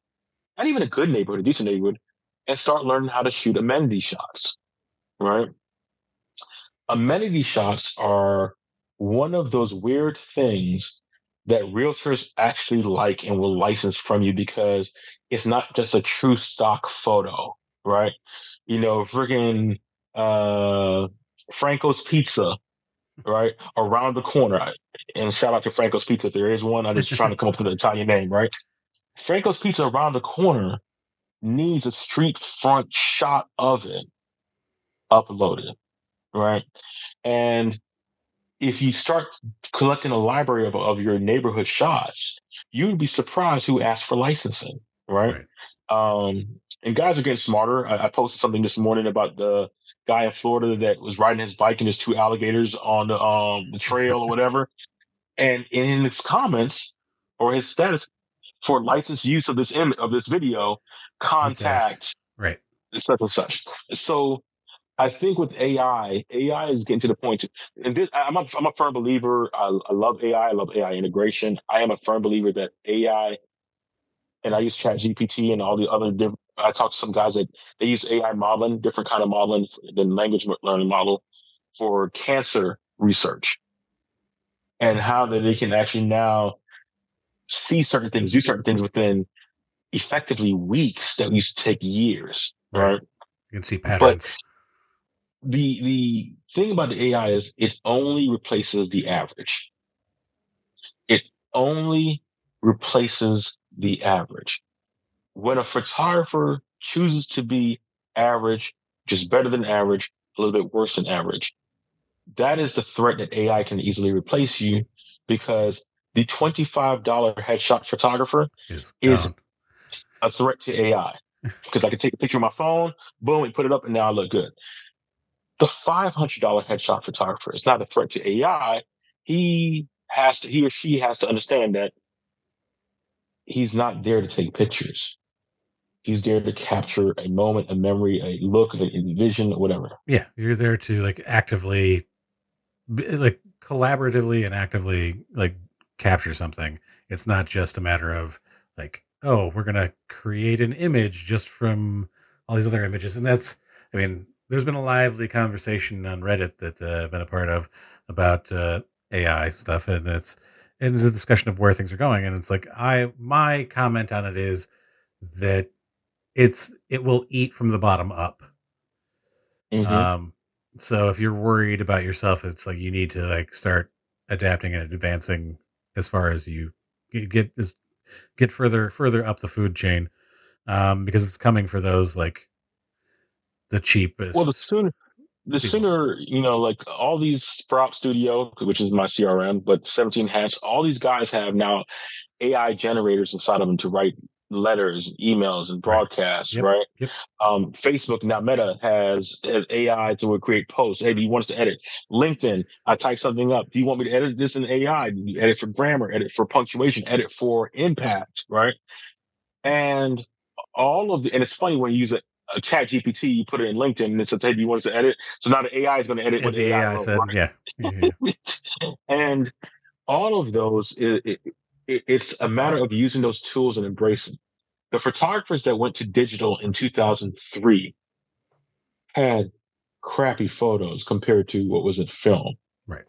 not even a good neighborhood, a decent neighborhood, and start learning how to shoot amenity shots, right? Amenity shots are one of those weird things that realtors actually like and will license from you because it's not just a true stock photo, right? Freaking Franco's Pizza, right? Around the corner. And shout out to Franco's Pizza if there is one. I'm just trying to come up with an Italian name, right? Franco's Pizza around the corner needs a street front shot of it uploaded, right? And if you start collecting a library of your neighborhood shots, you'd be surprised who asks for licensing, right? Right. And guys are getting smarter. I posted something this morning about the guy in Florida that was riding his bike and there's two alligators on the trail or whatever. And in his comments or his status for licensed use of this video, Contact. contact Right. such and such. So I think with AI is getting to the point. And this, I'm a firm believer. I love AI. I love AI integration. I am a firm believer that AI, and I use ChatGPT and all the other different. I talk to some guys that they use AI modeling, different kind of modeling than language learning model for cancer research, and how that they can actually now see certain things, do certain things within effectively weeks that used to take years, Right. right? You can see But patterns. the thing about the AI is it only replaces the average. It only replaces the average. When a photographer chooses to be average, just better than average, a little bit worse than average, that is the threat that AI can easily replace you because the $25 headshot photographer Is is gone. a threat to AI because I can take a picture of my phone, boom, and put it up, and now I look good. The $500 headshot photographer is not a threat to AI. He or she has to understand that he's not there to take pictures. He's there to capture a moment, a memory, a look, a vision, whatever. Yeah, you're there to like actively, like collaboratively and actively like capture something. It's not just a matter of like, oh, we're gonna create an image just from all these other images, and that's. I mean, there's been a lively conversation on Reddit that I've been a part of about AI stuff, and it's the discussion of where things are going. And it's like my comment on it is that it will eat from the bottom up. Mm-hmm. Um, so if you're worried about yourself, it's like you need to like start adapting and advancing as far as you get further up the food chain, because it's coming for those like the Well, cheapest the people. sooner, like all these Sprout Studio, which is my CRM, but 17 Hats, all these guys have now AI generators inside of them to write letters, emails, and Right. broadcasts, Yep. right? Yep. Facebook now Meta has AI to create posts. Hey, do you want us to edit? LinkedIn, I type something up. Do you want me to edit this in AI? Do you edit for grammar, edit for punctuation, edit for impact, right? And and it's funny when you use a chat GPT, you put it in LinkedIn and it says, hey, do you want us to edit? So now the AI is going to edit As what the AI AI wrote, said, yeah. Yeah. right? And all of those, it's a matter of using those tools and embracing. The photographers that went to digital in 2003 had crappy photos compared to what was in film. Right.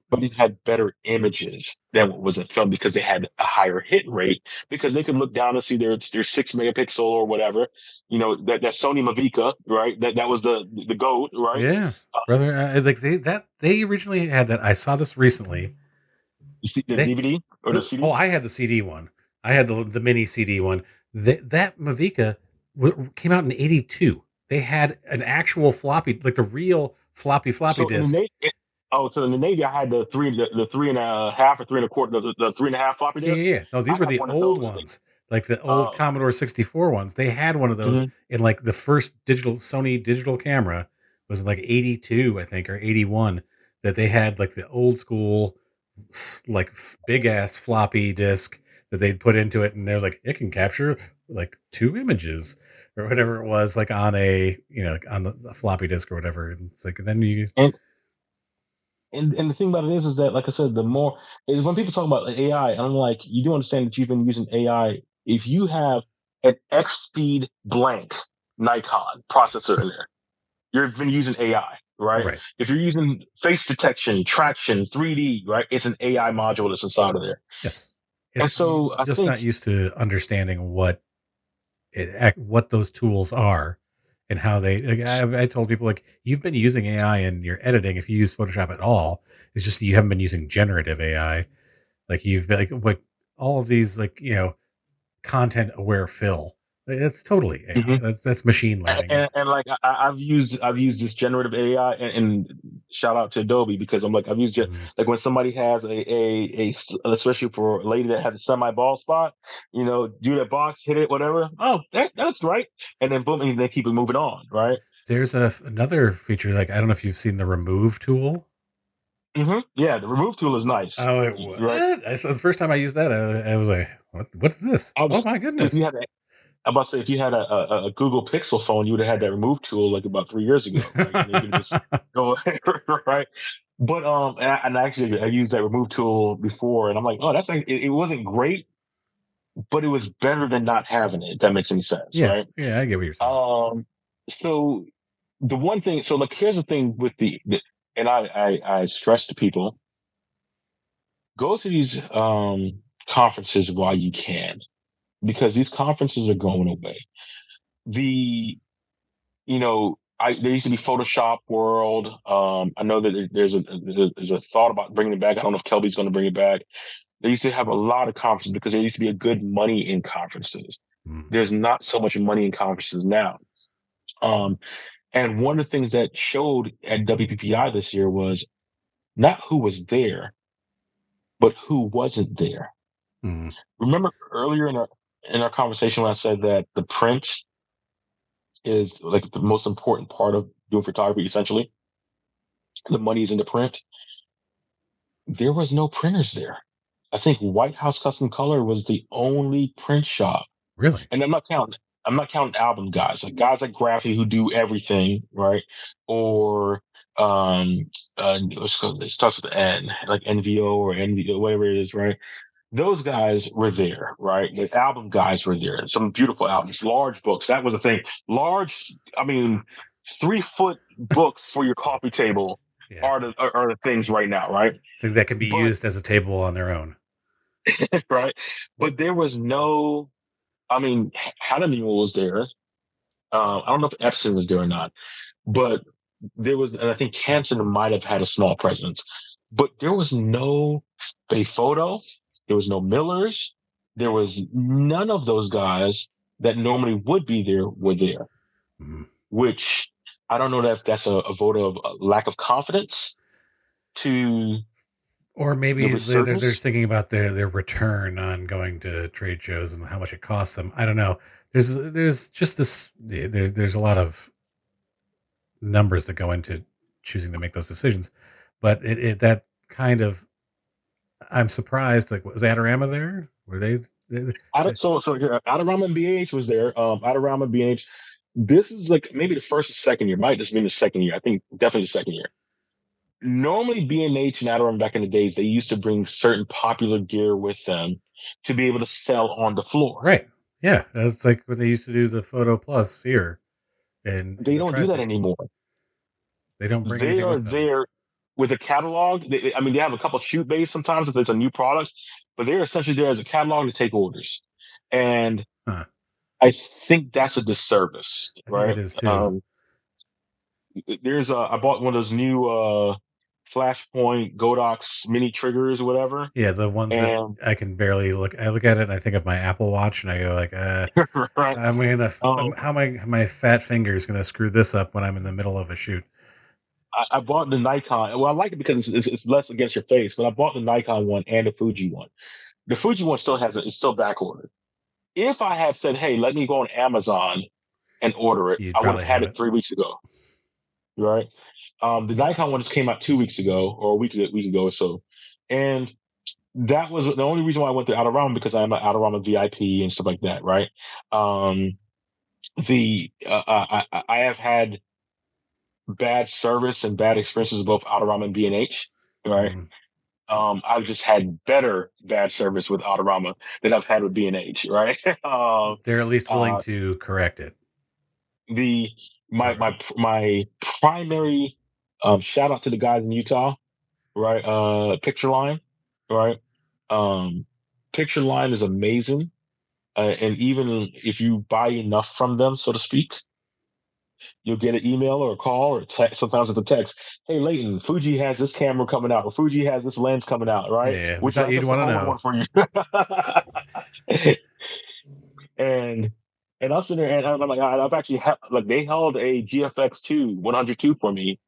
but it had better images than what was in film because they had a higher hit rate because they could look down and see their 6 megapixel or whatever, that Sony Mavica, right? That was the GOAT, right? Yeah, brother. Like they originally had that. I saw this recently. The DVD or the CD? I had the CD one. I had the mini CD one. That Mavica came out in '82. They had an actual floppy, like the real floppy disk. So in the Navy, I had the 3.5 or 3.25, the 3.5 floppy disk. Yeah. No, these were the old ones, like the old Commodore 64 ones. They had one of those in like the first Sony digital camera was like '82, I think, or '81. That they had like the old school, like big ass floppy disk that they'd put into it, and they was like it can capture like 2 images or whatever it was, like on a on the floppy disk or whatever. And it's like then you and the thing about it is that, like I said, the more is when people talk about AI, I'm like, you do understand that you've been using AI. If you have an X speed blank Nikon processor in there, you've been using AI, right? If you're using face detection, traction, 3D, right, it's an AI module that's inside of there. Yes. And so I just think, not used to understanding what those tools are and how they. Like, I told people, like, you've been using AI in your editing. If you use Photoshop at all, it's just that you haven't been using generative AI. Like you've been like all of these, like, content aware fill. It's totally AI. That's machine learning. And like I've used this generative AI, and shout out to Adobe, because I'm like, I've used it like when somebody has a especially for a lady that has a semi bald spot, do that box, hit it, whatever. Oh, that's right, and then boom, and they keep it moving on, right? There's another feature, like I don't know if you've seen the remove tool. Yeah, the remove tool is nice. Oh, right. The first time I used that, I was like, "What's this?" Oh my goodness! I'm about to say, if you had a Google Pixel phone, you would have had that remove tool like about 3 years ago, right? And you could just go right. But and actually, I used that remove tool before, and I'm like, oh, that's like, it wasn't great, but it was better than not having it. If that makes any sense, right? Yeah, I get what you're saying. So the one thing, so like, here's the thing with and I stress to people, go to these conferences while you can, because these conferences are going away. There used to be Photoshop World. I know that there's a thought about bringing it back. I don't know if Kelby's going to bring it back. They used to have a lot of conferences because there used to be a good money in conferences. There's not so much money in conferences now. And one of the things that showed at WPPI this year was not who was there, but who wasn't there. Remember earlier in our conversation when I said that the print is like the most important part of doing photography, essentially. The money is in the print. There was no printers there. I think White House Custom Color was the only print shop. Really? And I'm not counting album guys, like guys like Graphy who do everything, right? Or it starts with the N, like NVO or NVO, whatever it is, right? Those guys were there, right? The album guys were there. Some beautiful albums, large books. That was a thing. Large, 3-foot books for your coffee table are the things right now, right? Things that can be used as a table on their own. Right. But there was no, Hannibal was there. I don't know if Epson was there or not, but there was, and I think Canson might have had a small presence, but there was no Bay Photo. There was no Millers. There was none of those guys that normally would be there were there, which I don't know if that's a vote of lack of confidence to, or maybe they're just thinking about their return on going to trade shows and how much it costs them. I don't know. There's just this. There's a lot of numbers that go into choosing to make those decisions, but that kind of. I'm surprised. Like, was Adorama there? Were they? So here, Adorama and BH was there. Adorama and BH. This is like maybe the first or second year. Might just been the second year. I think definitely the second year. Normally, B&H and Adorama back in the days, they used to bring certain popular gear with them to be able to sell on the floor. Right. Yeah, that's like what they used to do the Photo Plus here, and they don't do that anymore. They don't bring. They are there. with a catalog. They have a couple shoot bays sometimes if there's a new product, but they're essentially there as a catalog to take orders. And Huh. I think that's a disservice, I think it right? is too. I bought one of those new Flashpoint Godox mini triggers or whatever. Yeah, the ones that And I can barely look. I look at it and I think of my Apple Watch, and I go like, right. I'm gonna. How am I? My fat fingers gonna screw this up when I'm in the middle of a shoot? I bought the Nikon. Well, I like it because it's less against your face, but I bought the Nikon one and the Fuji one. The Fuji one it's still back ordered. If I had said, hey, let me go on Amazon and order it, You'd I would have probably had have it it. 3 weeks ago. Right. The Nikon one just came out 2 weeks ago or a week ago or so. And that was the only reason why I went to Adorama, because I'm an Adorama VIP and stuff like that. Right. I have had bad service and bad experiences with both Adorama and B&H. Right. Mm. I've just had better bad service with Adorama than I've had with B&H. Right. They're at least willing to correct it. My primary shout out to the guys in Utah, right? Picture Line, right? Picture Line is amazing, and even if you buy enough from them, so to speak, you'll get an email or a call or a text. Sometimes it's a text. Hey, Leighton, Fuji has this camera coming out, or Fuji has this lens coming out, right? Yeah, we Which thought I you'd just want to forward know. one for you. and I'm sitting there, and I'm like, I've actually they held a GFX2 102 for me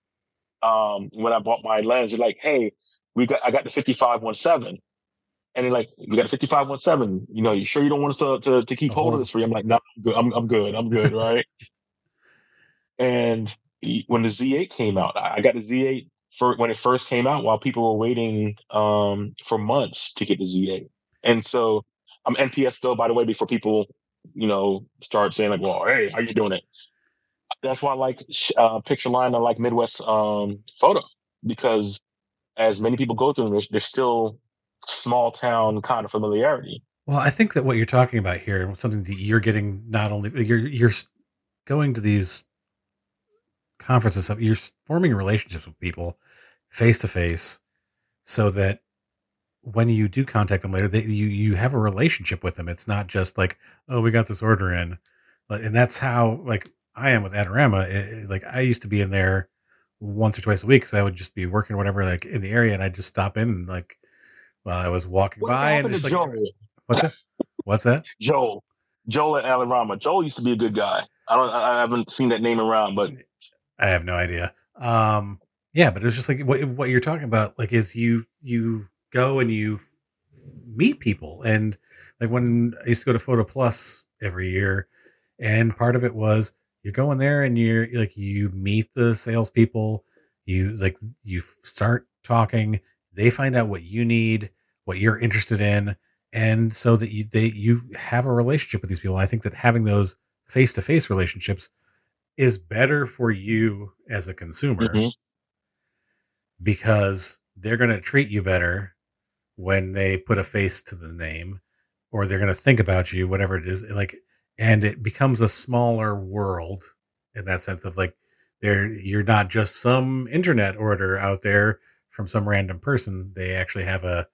when I bought my lens. They're like, hey, I got the 55-1.7. And they're like, we got a 55-1.7. You sure you don't want us to keep holding this for you? I'm like, no, I'm good. I'm good. I'm good. Right. And when the Z8 came out, I got the Z8 when it first came out, while people were waiting for months to get the Z8. And so I'm NPS still, by the way, before people, start saying like, well, hey, how you doing it? That's why I like Picture Line. I like Midwest Photo, because as many people go through, there's still small town kind of familiarity. Well, I think that what you're talking about here, something that you're getting, not only you're going to these conferences, you're forming relationships with people face to face, so that when you do contact them later, you have a relationship with them. It's not just like, oh, we got this order in, and that's how like I am with Adorama. Like I used to be in there once or twice a week because I would just be working or whatever, like in the area, and I'd just stop in and like while I was walking What by and happened to just like, Joel? what's that? Joel at Adorama. Joel used to be a good guy. I haven't seen that name around, but I have no idea. Yeah, but it was just like what you're talking about, like, is you go and you meet people, and like when I used to go to Photo Plus every year, and part of it was you go in there and you're like you meet the salespeople, you start talking, they find out what you need, what you're interested in, and so that you have a relationship with these people. I think that having those face to face relationships is better for you as a consumer, mm-hmm. because they're going to treat you better when they put a face to the name, or they're going to think about you, whatever it is. Like, and it becomes a smaller world in that sense of like, you're not just some internet order out there from some random person. They actually have they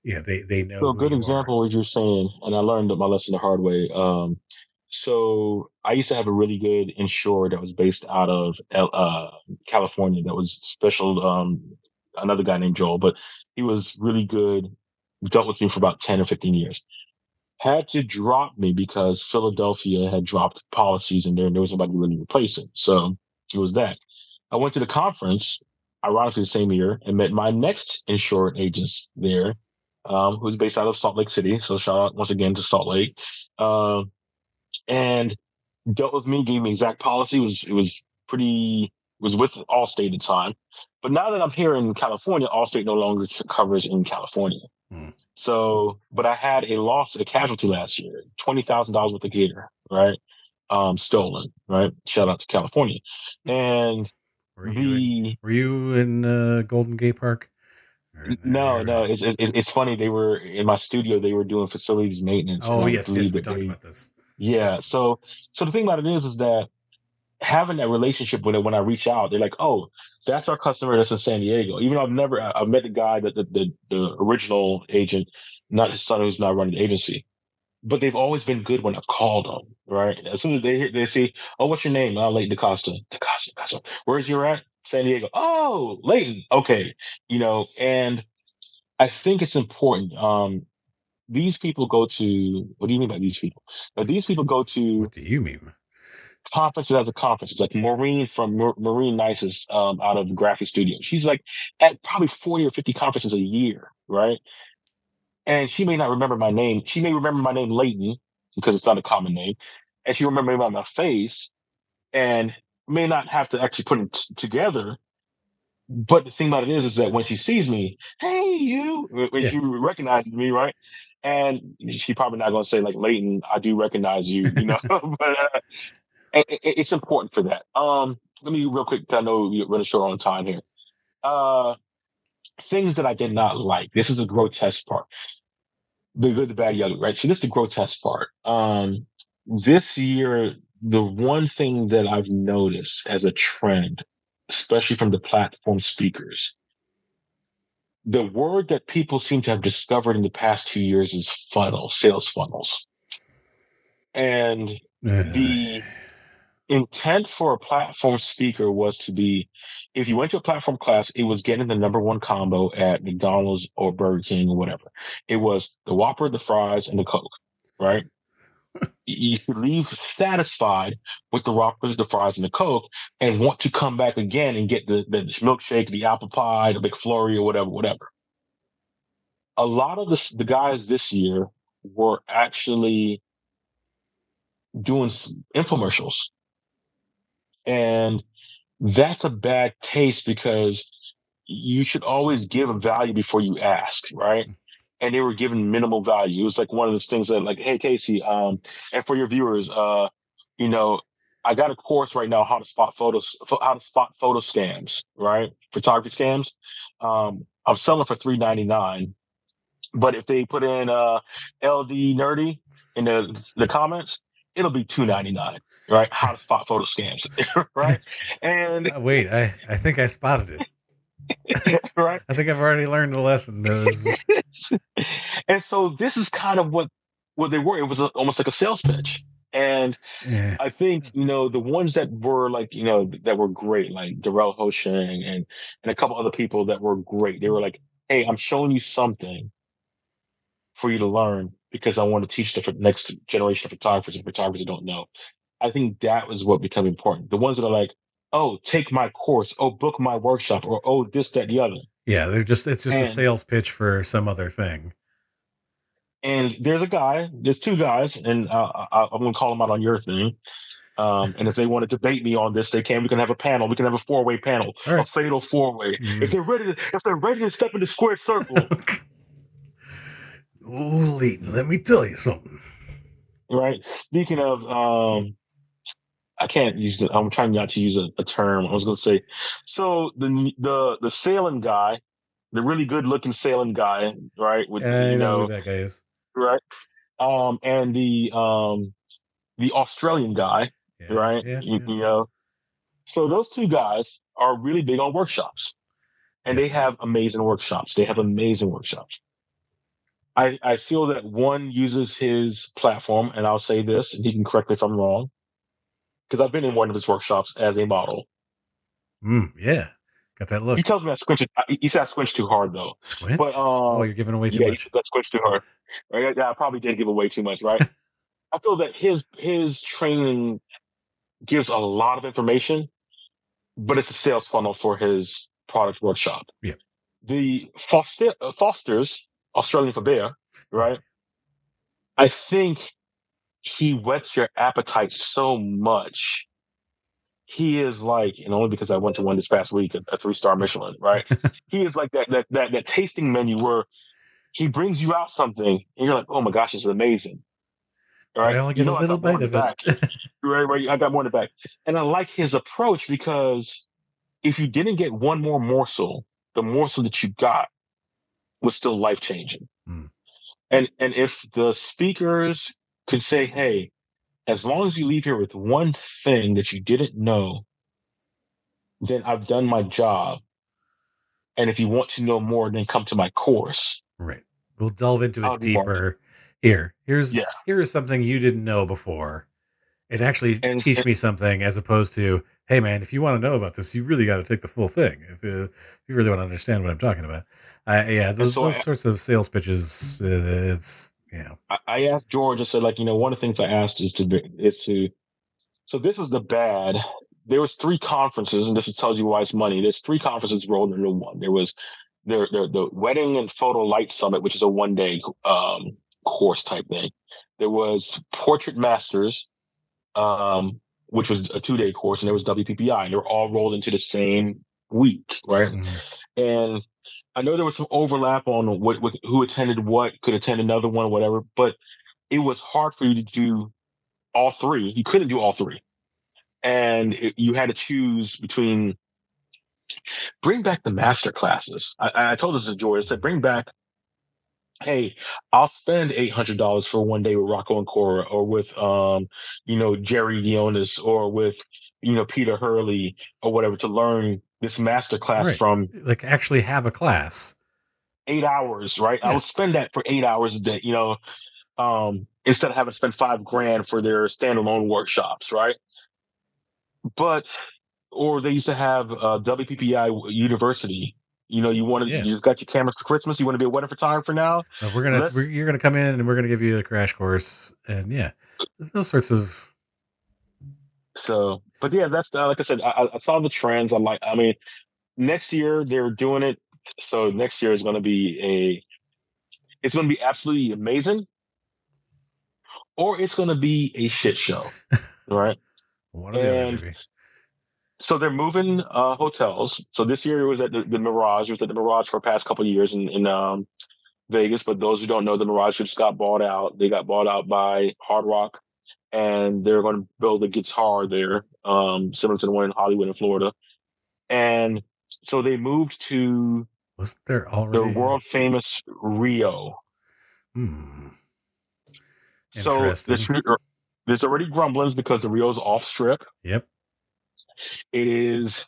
know So a who good you are. example of what you're saying, and I learned my lesson the hard way. So I used to have a really good insurer that was based out of California. That was special. Another guy named Joel, but he was really good. Dealt with me for about 10 or 15 years. Had to drop me because Philadelphia had dropped policies and there was nobody really replacing. So it was that. I went to the conference, ironically the same year, and met my next insurance agents there, who's based out of Salt Lake City. So shout out once again to Salt Lake. And dealt with me, gave me exact policy. It was with Allstate at the time. But now that I'm here in California, Allstate no longer covers in California. Hmm. So, but I had a loss, a casualty last year, $20,000 worth of gear, right? Stolen, right? Shout out to California. And Were you in Golden Gate Park? Or in that no, area? it's funny. They were in my studio. They were doing facilities maintenance, and Oh I yes, believe we that talked about this. yeah. So the thing about it is that having that relationship when I reach out, they're like, oh, that's our customer that's in San Diego. Even though I've met the guy, the original agent, not his son who's now running the agency. But they've always been good when I've called them, right? As soon as they say, oh, what's your name? Leighton DaCosta. DaCosta. Where's you at? San Diego. Oh, Leighton. Okay. And I think it's important. These people go to, what do you mean by these people? Now, these people go to What do you mean? conferences as a conference. It's like Maureen from Maureen Nice's out of Graphic Studio. She's like at probably 40 or 50 conferences a year, right? And she may not remember my name. She may remember my name Leighton because it's not a common name. And she remember me by my face and may not have to actually put it together. But the thing about it is that when she sees me, hey, you, when she recognizes me, right? And she probably not going to say like, Leighton, I do recognize you, but it's important for that. Let me real quick, 'cause I know you're running short on time here. Things that I did not like. This is a grotesque part. The good, the bad, the ugly, right? So this is the grotesque part. This year, the one thing that I've noticed as a trend, especially from the platform speakers, the word that people seem to have discovered in the past 2 years is sales funnels. And the intent for a platform speaker was to be, if you went to a platform class, it was getting the number one combo at McDonald's or Burger King or whatever. It was the Whopper, the fries, and the Coke, right? You should leave satisfied with the Whoppers, the fries, and the Coke, and want to come back again and get the milkshake, the apple pie, the McFlurry, or whatever. A lot of the guys this year were actually doing infomercials. And that's a bad taste because you should always give a value before you ask, right? And they were given minimal value. It was like one of those things that, like, hey, Casey, and for your viewers, I got a course right now how to spot photo scams, right? Photography scams. I'm selling for $3.99, but if they put in LD nerdy in the comments, it'll be $2.99. Right? How to spot photo scams, right? And wait, I think I spotted it. right? I think I've already learned the lesson. And so this is kind of what they were. It was almost like a sales pitch. And I think, the ones that were like, that were great, like Darrell Hoshang and a couple other people that were great. They were like, hey, I'm showing you something for you to learn because I want to teach the next generation of photographers and photographers who don't know. I think that was what became important. The ones that are like, oh, take my course, oh, book my workshop, or oh, this, that, the other. Yeah, it's just a sales pitch for some other thing. And there's two guys, and I'm going to call them out on your thing. And if they want to debate me on this, they can. We can have a panel. We can have a 4-way panel, right. A fatal 4-way. If they're ready to step in the square circle. Oh, Leighton, let me tell you something. Right. Speaking of, I can't use it. I'm trying not to use a term. I was going to say, so the sailing guy, the really good looking sailing guy, right? With I know who that guy is, right? And the Australian guy, right? Yeah. So those two guys are really big on workshops, and they have amazing workshops. I feel that one uses his platform, and I'll say this, and he can correct me if I'm wrong, because I've been in one of his workshops as a model. Yeah, got that look. He tells me I squinch. He said I squinch too hard though. Squinch? But you're giving away too much. Yeah, I squinch too hard. Right? Yeah, I probably did give away too much, right? I feel that his training gives a lot of information, but it's a sales funnel for his product workshop. Yeah. The Foster's Australian for bear, right? I think he whets your appetite so much. He is like, and only because I went to one this past week, a 3-star Michelin, right? He is like that tasting menu where he brings you out something and you're like, oh my gosh, this is amazing. Right? I only get a little bite of it. right. I got more in the back. And I like his approach because if you didn't get one more morsel, the morsel that you got was still life changing. And if the speakers could say, hey, as long as you leave here with one thing that you didn't know, then I've done my job. And if you want to know more, then come to my course. Right. We'll delve into I'll it do more. deeper here. Yeah. Here's something you didn't know before. And actually And teach me something, as opposed to, hey man, if you want to know about this, you really got to take the full thing. If you really want to understand what I'm talking about. Yeah, and those, so those sorts of sales pitches, it's, I asked George, I said, like, one of the things I asked is to so this was the bad. There was 3 conferences, and this tells you why it's money. There's 3 conferences rolled into one. There was the Wedding and Photo Light Summit, which is a 1-day course type thing. There was Portrait Masters, which was a 2-day course, and there was WPPI, and they were all rolled into the same week, right? And I know there was some overlap on what who attended what, could attend another one, whatever, but it was hard for you to do all 3. You couldn't do all 3. And you had to choose between bring back the master classes. I told this to George. I said, bring back, hey, I'll spend $800 for 1 day with Rocco and Cora, or with, Jerry Dionis, or with, Peter Hurley, or whatever, to learn this master class right. from Like actually have a class. 8 hours, right? Yeah. I would spend that for 8 hours a day, instead of having to spend $5,000 for their standalone workshops, right? But or they used to have WPPI University. You just got your cameras for Christmas. You want to be a wedding photographer now? You're gonna come in and we're gonna give you a crash course, and yeah, there's those sorts of. So, but yeah, that's like I said. I saw the trends. I mean, next year they're doing it. So next year is going to be it's going to be absolutely amazing, or it's going to be a shit show, right? One or the other, And maybe. so they're moving hotels. So this year it was at the Mirage. It was at the Mirage for the past couple of years in Vegas. But those who don't know, the Mirage just got bought out. They got bought out by Hard Rock, and they're going to build a guitar there, similar to the one in Hollywood and Florida. And so they moved to Wasn't there the already? world famous Rio. So Interesting. there's already grumblings because the Rio's off strip. Yep. It is,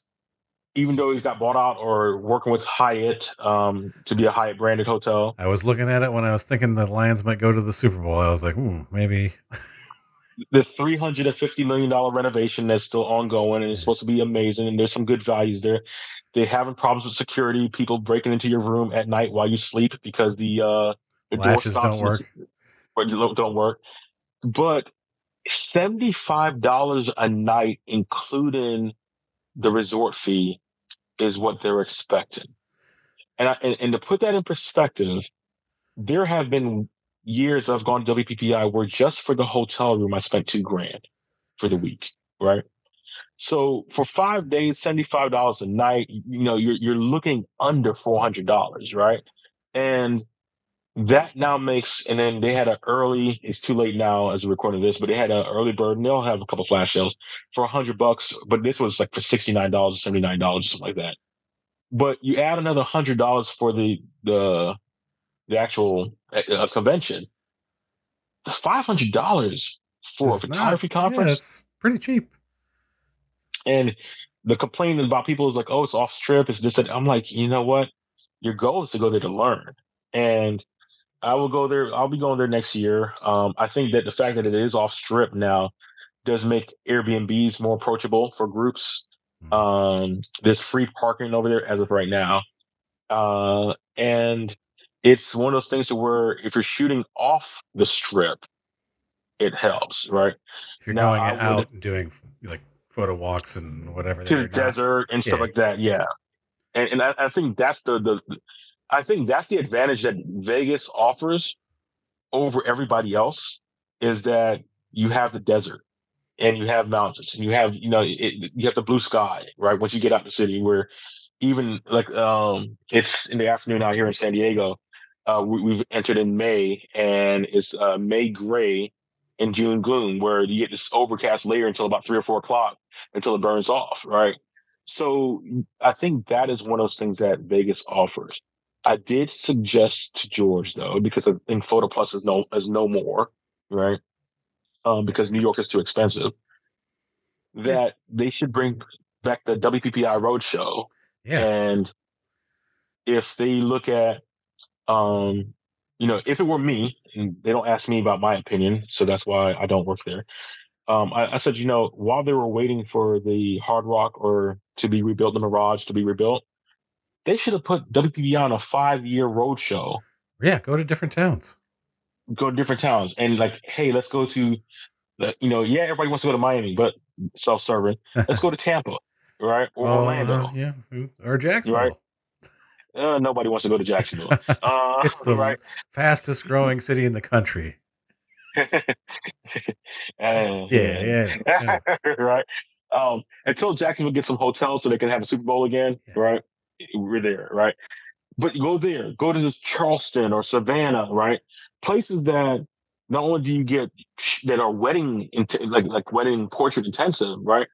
even though he's got bought out or working with Hyatt to be a Hyatt branded hotel. I was looking at it when I was thinking the Lions might go to the Super Bowl. I was like, maybe. The $350 million renovation that's still ongoing, and it's supposed to be amazing, and there's some good values there. They're having problems with security, people breaking into your room at night while you sleep because the door Latches stops don't work. don't work. But $75 a night, including the resort fee, is what they're expecting. And to put that in perspective, there have been years I've gone to WPPI where just for the hotel room I spent $2,000 for the week, right? So for 5 days, $75 a night, you're looking under $400, right? And that now makes, and then they had an early. It's too late now as we're recording this, but they had an early bird, and they'll have a couple flash sales for $100. But this was like for $69 or $79, something like that. But you add another $100 for the actual convention, $500 for a photography conference. Yeah, it's pretty cheap. And the complaint about people is like, oh, it's off strip, it's this. I'm like, you know what? Your goal is to go there to learn. And I will go there. I'll be going there next year. I think that the fact that it is off strip now does make Airbnbs more approachable for groups. There's free parking over there as of right now. And it's one of those things to where if you're shooting off the strip, it helps, right? If you're Now going I would out and doing like photo walks and whatever, to the they're not. desert and stuff like that, yeah. And I think that's I think that's the advantage that Vegas offers over everybody else, is that you have the desert and you have mountains and you have you have the blue sky, right? Once you get out the city, where even like it's in the afternoon out here in San Diego. We've entered in May, and it's May gray and June gloom, where you get this overcast layer until about 3 or 4 o'clock until it burns off, right? So I think that is one of those things that Vegas offers. I did suggest to George though, because I think Photo Plus is no more, right? because New York is too expensive, that they should bring back the WPPI Roadshow. Yeah. And if they look at, if it were me, and they don't ask me about my opinion, so that's why I don't work there. I said, while they were waiting for the Hard Rock or to be rebuilt, the Mirage to be rebuilt, they should have put WPBI on a 5-year roadshow. Yeah, go to different towns. Go to different towns and like, hey, let's go to everybody wants to go to Miami, but self-serving. Let's go to Tampa, right? Or Orlando. Yeah, or Jacksonville. Right? Nobody wants to go to Jacksonville. It's the right? fastest growing city in the country. Yeah. Right. Until Jacksonville gets some hotels so they can have a Super Bowl again, right? We're there, right? But go there, go to this Charleston or Savannah, right? Places that not only do you get that are wedding like wedding portrait intensive, right?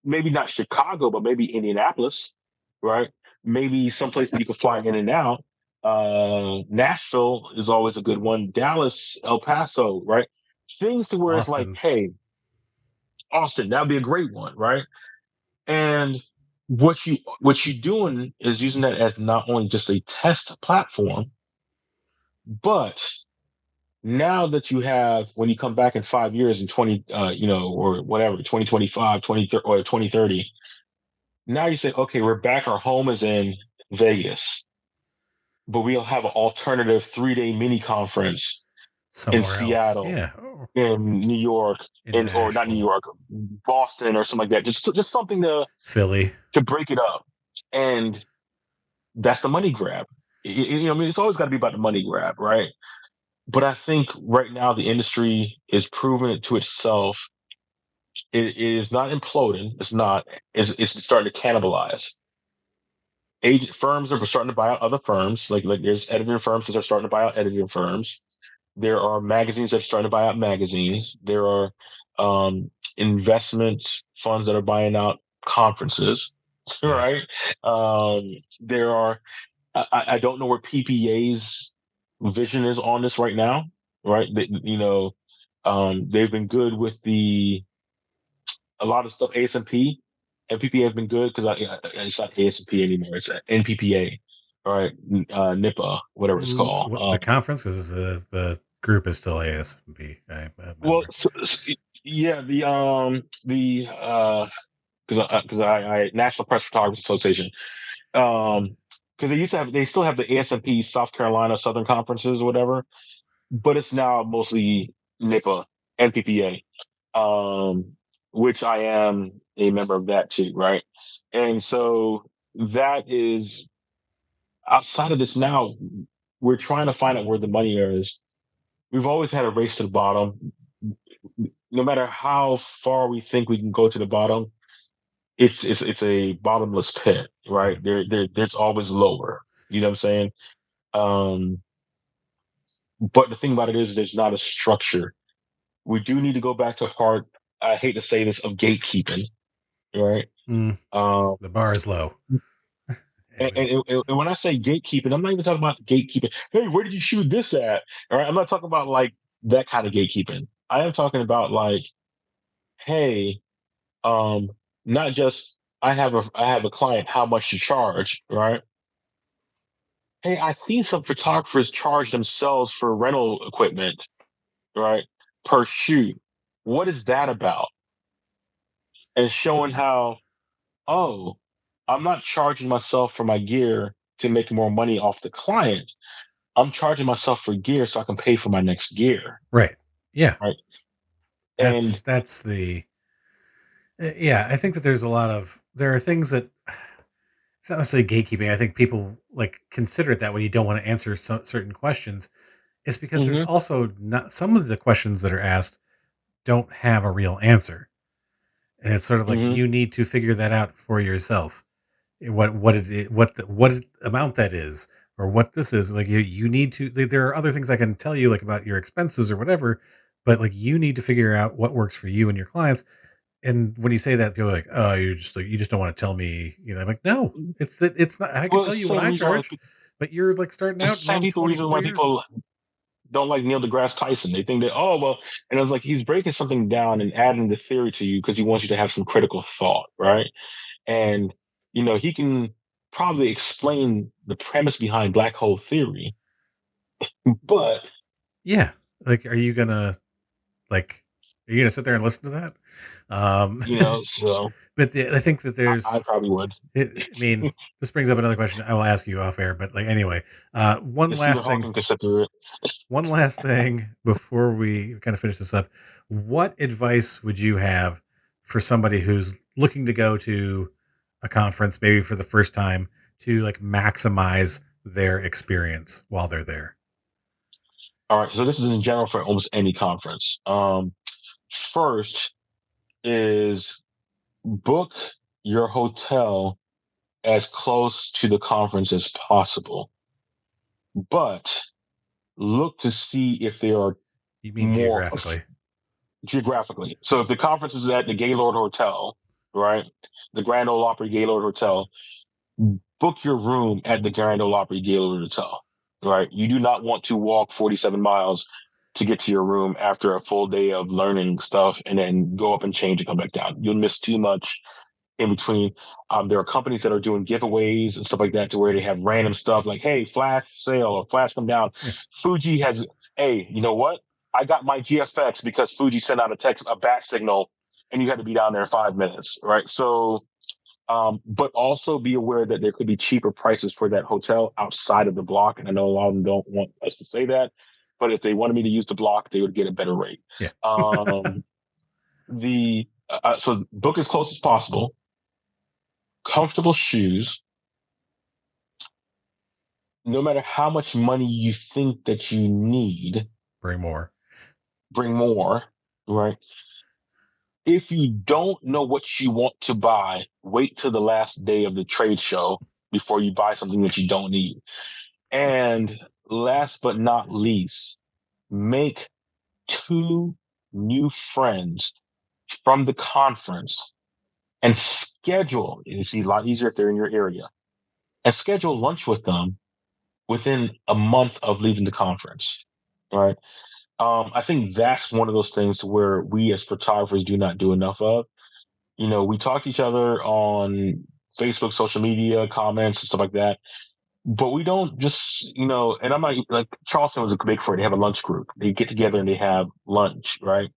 Maybe not Chicago, but maybe Indianapolis, right? Maybe someplace that you can fly in and out. Nashville is always a good one. Dallas, El Paso, right? Things to where Austin. It's like, hey, Austin, that'd be a great one, right? And what you're doing is using that as not only just a test platform, but now that you have, when you come back in 5 years in 20, or whatever, 2025, 2030, or 2030, now you say, okay, we're back. Our home is in Vegas, but we'll have an alternative 3-day mini conference somewhere in Seattle, else. Yeah. in New York, or not New York, Boston, or something like that. Just something to Philly to break it up, and that's the money grab. It's always got to be about the money grab, right? But I think right now the industry is proving it to itself. It is not imploding. It's not. It's starting to cannibalize. Firms are starting to buy out other firms. Like there's editing firms that are starting to buy out editing firms. There are magazines that are starting to buy out magazines. There are investment funds that are buying out conferences, right? There are. I don't know where PPA's vision is on this right now, right? They've been good with a lot of stuff. ASMP and PPA have been good because it's not ASMP anymore. It's NPPA, right? NIPA, whatever it's called. The conference, because the group is still ASMP. Well, yeah, because I National Press Photographers Association. Because they still have the ASMP South Carolina Southern Conferences or whatever, but it's now mostly NIPA and PPA, which I am a member of that too, right? And so that is outside of this now, we're trying to find out where the money is. We've always had a race to the bottom. No matter how far we think we can go to the bottom, it's a bottomless pit, right? There's always lower. You know what I'm saying? But the thing about it is there's not a structure. We do need to go back to heart. I hate to say this, of gatekeeping, right? The bar is low. And when I say gatekeeping, I'm not even talking about gatekeeping. Hey, where did you shoot this at? All right, I'm not talking about like that kind of gatekeeping. I am talking about like, hey, not just I have a client, how much to charge, right? Hey, I've seen some photographers charge themselves for rental equipment, right, per shoot. What is that about? And showing how, oh, I'm not charging myself for my gear to make more money off the client. I'm charging myself for gear so I can pay for my next gear. Right. Yeah. Right. That's the. Yeah, I think that there are things that it's not necessarily gatekeeping. I think people like consider it that when you don't want to answer certain questions. It's because there's also not some of the questions that are asked don't have a real answer. And it's sort of like you need to figure that out for yourself. What amount that is, or what this is. Like you need to. There are other things I can tell you, like about your expenses or whatever, but like you need to figure out what works for you and your clients. And when you say that, people are like, "Oh, you just don't want to tell me." I'm like, "No, it's not. I can tell you what I charge, but you're like starting out." Same people, reason why people don't like Neil deGrasse Tyson. They think that, oh, well, and I was like, he's breaking something down and adding the theory to you because he wants you to have some critical thought, right? And, he can probably explain the premise behind black hole theory, but yeah, like, are you gonna sit there and listen to that? so But I think that I probably would. this brings up another question I will ask you off air, but anyway, one If Stephen last thing. Hawking could sit through it. One last thing before we kind of finish this up. What advice would you have for somebody who's looking to go to a conference, maybe for the first time, to maximize their experience while they're there? All right, so this is in general for almost any conference. First is book your hotel as close to the conference as possible, but look to see if there are You mean geographically? Geographically. So if the conference is at the Gaylord Hotel, right, the Grand Ole Opry Gaylord Hotel, book your room at the Grand Ole Opry Gaylord Hotel, right? You do not want to walk 47 miles to get to your room after a full day of learning stuff and then go up and change and come back down. You'll miss too much in between. There are companies that are doing giveaways and stuff like that to where they have random stuff like, hey, flash sale or flash come down. Yeah. Fuji has, hey, you know what? I got my GFX because Fuji sent out a bat signal, and you had to be down there in 5 minutes, right? So, but also be aware that there could be cheaper prices for that hotel outside of the block. And I know a lot of them don't want us to say that, but if they wanted me to use the block, they would get a better rate. Yeah. So book as close as possible. Comfortable shoes. No matter how much money you think that you need, bring more, right? If you don't know what you want to buy, wait till the last day of the trade show before you buy something that you don't need. And last but not least, make 2 new friends from the conference and schedule, it's a lot easier if they're in your area, and schedule lunch with them within a month of leaving the conference, right? I think that's one of those things where we as photographers do not do enough of. We talk to each other on Facebook, social media, comments, and stuff like that. But we don't just, and I'm not like Charleston was a big for it. They have a lunch group. They get together and they have lunch, right?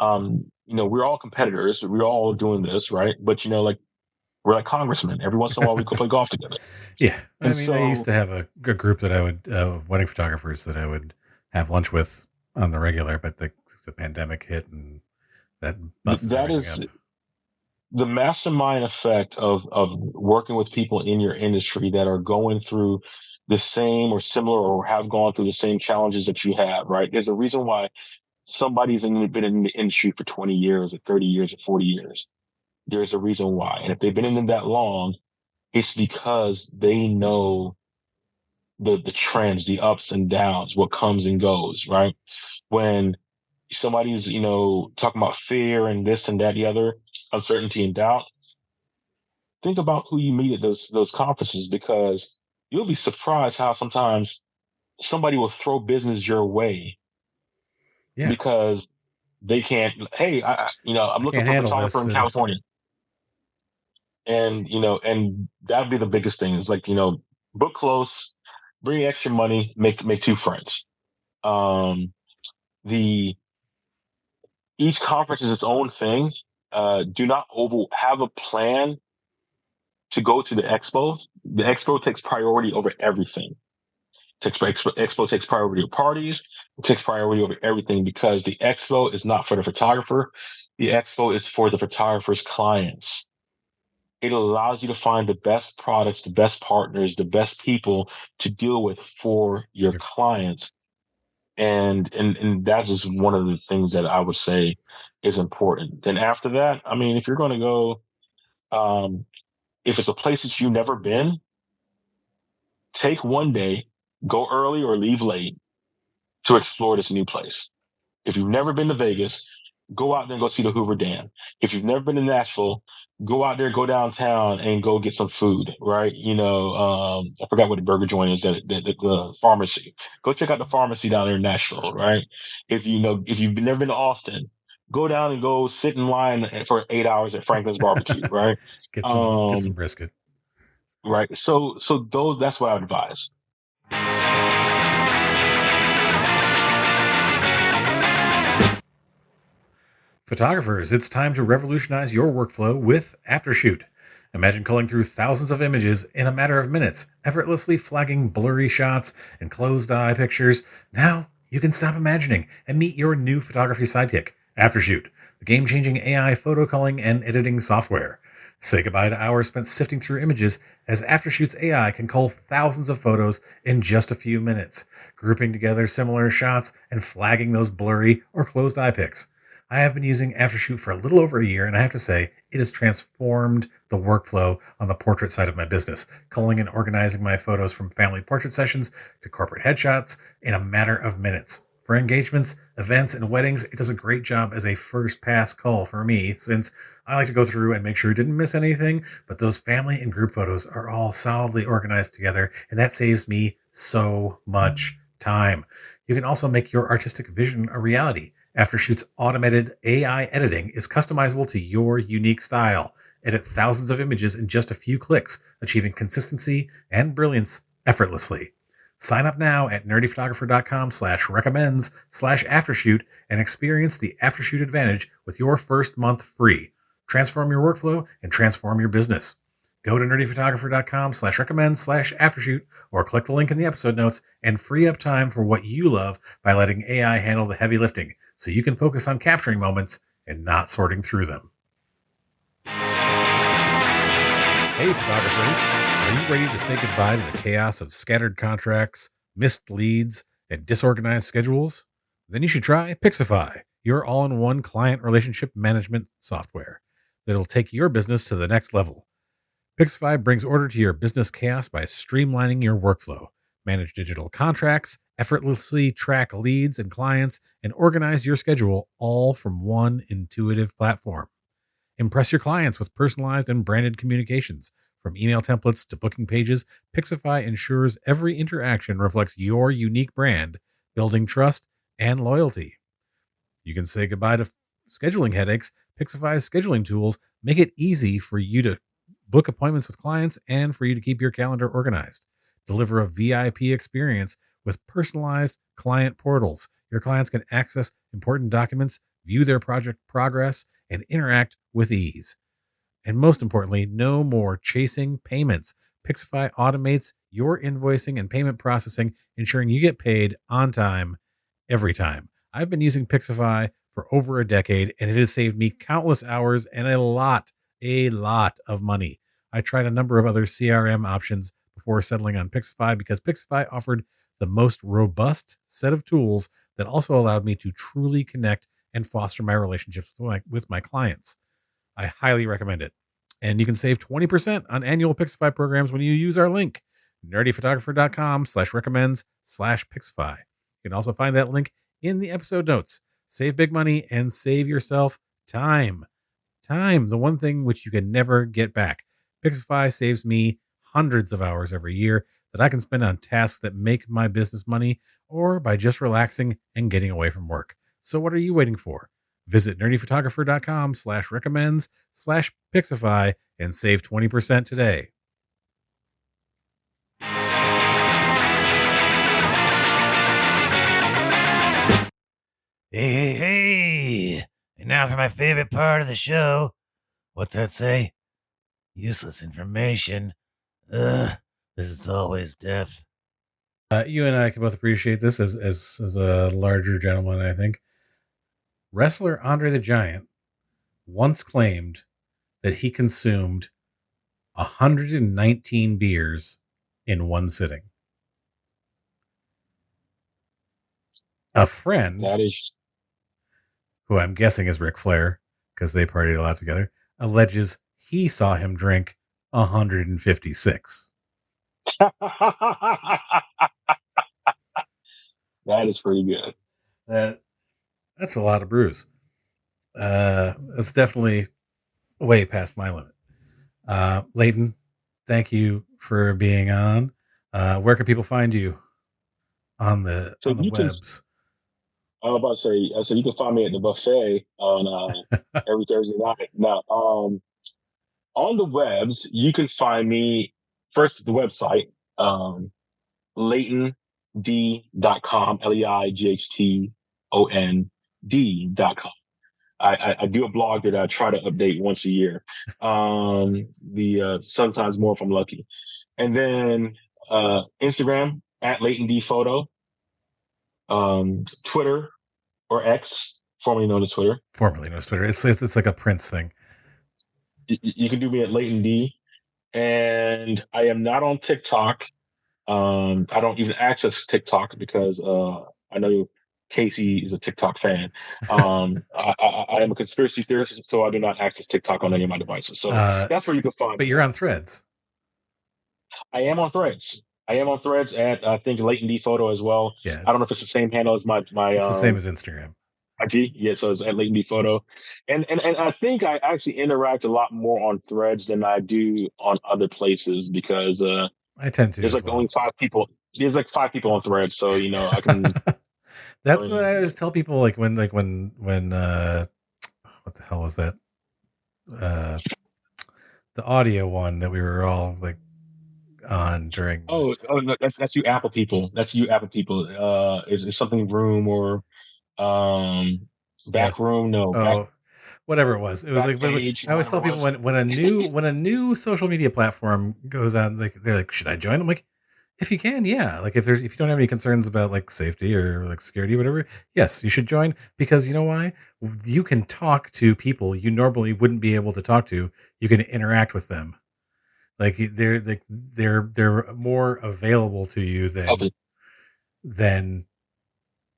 We're all competitors. We're all doing this, right? But we're like congressmen. Every once in a while, we could play golf together. Yeah, And I used to have a group that I would wedding photographers that I would have lunch with on the regular, but the pandemic hit and that busted everything up. The mastermind effect of working with people in your industry that are going through the same or similar or have gone through the same challenges that you have, right? There's a reason why somebody's been in the industry for 20 years or 30 years or 40 years. There's a reason why. And if they've been in it that long, it's because they know the trends, the ups and downs, what comes and goes, right? When somebody's, talking about fear and this and that, the other, uncertainty and doubt, think about who you meet at those conferences, because you'll be surprised how sometimes somebody will throw business your way because they can't. Hey, I'm looking for a photographer in California, and and that'd be the biggest thing. Is like book close, bring extra money, make 2 friends. The Each conference is its own thing. Do not have a plan to go to the expo. The expo takes priority over everything. Expo takes priority over parties. It takes priority over everything because the expo is not for the photographer. The expo is for the photographer's clients. It allows you to find the best products, the best partners, the best people to deal with for your clients. And that is one of the things that I would say is important. Then after that, I mean, if you're going to go, if it's a place that you've never been, take one day, go early or leave late to explore this new place. If you've never been to Vegas, go out there and go see the Hoover Dam. If you've never been to Nashville, go out there, go downtown and go get some food, right? I forgot what the burger joint is, the pharmacy. Go check out the pharmacy down there in Nashville, right? If you've never been to Austin, go down and go sit in line for 8 hours at Franklin's Barbecue, right? Get some brisket. Right. So that's what I would advise. Photographers, it's time to revolutionize your workflow with Aftershoot. Imagine culling through thousands of images in a matter of minutes, effortlessly flagging blurry shots and closed-eye pictures. Now you can stop imagining and meet your new photography sidekick, Aftershoot, the game-changing AI photo culling and editing software. Say goodbye to hours spent sifting through images, as Aftershoot's AI can cull thousands of photos in just a few minutes, grouping together similar shots and flagging those blurry or closed-eye pics. I have been using Aftershoot for a little over a year, and I have to say, it has transformed the workflow on the portrait side of my business, culling and organizing my photos from family portrait sessions to corporate headshots in a matter of minutes. For engagements, events, and weddings, it does a great job as a first pass cull for me, since I like to go through and make sure I didn't miss anything, but those family and group photos are all solidly organized together, and that saves me so much time. You can also make your artistic vision a reality. Aftershoot's automated AI editing is customizable to your unique style. Edit thousands of images in just a few clicks, achieving consistency and brilliance effortlessly. Sign up now at nerdyphotographer.com/recommends/aftershoot and experience the Aftershoot advantage with your first month free. Transform your workflow and transform your business. Go to nerdyphotographer.com/recommends/aftershoot or click the link in the episode notes and free up time for what you love by letting AI handle the heavy lifting so you can focus on capturing moments and not sorting through them. Hey, photographers, are you ready to say goodbye to the chaos of scattered contracts, missed leads, and disorganized schedules? Then you should try Pixify, your all-in-one client relationship management software that'll take your business to the next level. Pixify brings order to your business chaos by streamlining your workflow, manage digital contracts, effortlessly track leads and clients, and organize your schedule all from one intuitive platform. Impress your clients with personalized and branded communications. From email templates to booking pages, Pixify ensures every interaction reflects your unique brand, building trust and loyalty. You can say goodbye to scheduling headaches. Pixify's scheduling tools make it easy for you to book appointments with clients and for you to keep your calendar organized. Deliver a VIP experience with personalized client portals. Your clients can access important documents, view their project progress, and interact with ease. And most importantly, no more chasing payments. Pixify automates your invoicing and payment processing, ensuring you get paid on time every time. I've been using Pixify for over a decade, and it has saved me countless hours and a lot of money. I tried a number of other CRM options before settling on Pixify because Pixify offered the most robust set of tools that also allowed me to truly connect and foster my relationships with my clients. I highly recommend it. And you can save 20% on annual Pixify programs when you use our link, nerdyphotographer.com/recommends/Pixify. You can also find that link in the episode notes. Save big money and save yourself time. Time, the one thing which you can never get back. Pixify saves me hundreds of hours every year that I can spend on tasks that make my business money or by just relaxing and getting away from work. So what are you waiting for? Visit nerdyphotographer.com/recommends/Pixify and save 20% today. Hey. And now for my favorite part of the show. What's that say? Useless information. This is always death. You and I can both appreciate this as a larger gentleman, I think. Wrestler Andre the Giant once claimed that he consumed 119 beers in one sitting. A friend, That is, who I'm guessing is Ric Flair, because they partied a lot together, alleges he saw him drink 156. that is pretty good. That's a lot of brews. That's definitely way past my limit. Leighton, thank you for being on. Where can people find you on the So you can. webs? I was about to say. I said you can find me at the buffet on every Thursday night. Now, on the webs, you can find me first at the website, LeightonD.com, LeightonD.com. I do a blog that I try to update once a year. Sometimes more if I'm lucky. And then Instagram at Leighton D Photo, Twitter or X, formerly known as Twitter. Formerly known as Twitter. It's like a Prince thing. You can do me at Leighton D. And I am not on TikTok. I don't even access TikTok because I know Casey is a TikTok fan. I am a conspiracy theorist, so I do not access TikTok on any of my devices. So that's where you can find But me. you're on Threads. I am on Threads. At I think Leighton D Photo as well. Yeah. I don't know if it's the same handle as my. It's the same as Instagram. IG, yeah, so it's at Leighton D Photo, and I think I actually interact a lot more on Threads than I do on other places because I tend to. there's like only 5 people. There's like 5 people on Threads, so I can. That's what I always tell people. Like when what the hell was that? The audio one that we were all like on during. Oh, no, that's you Apple people. That's you Apple people. Is something room or back room? No. Oh, whatever it was. It was like page, I always tell people when a new social media platform goes on, like they're like, should I join? I'm like, if you can, yeah. Like if you don't have any concerns about like safety or like security, whatever, yes, you should join because you know why? You can talk to people you normally wouldn't be able to talk to. You can interact with them. Like they're more available to you than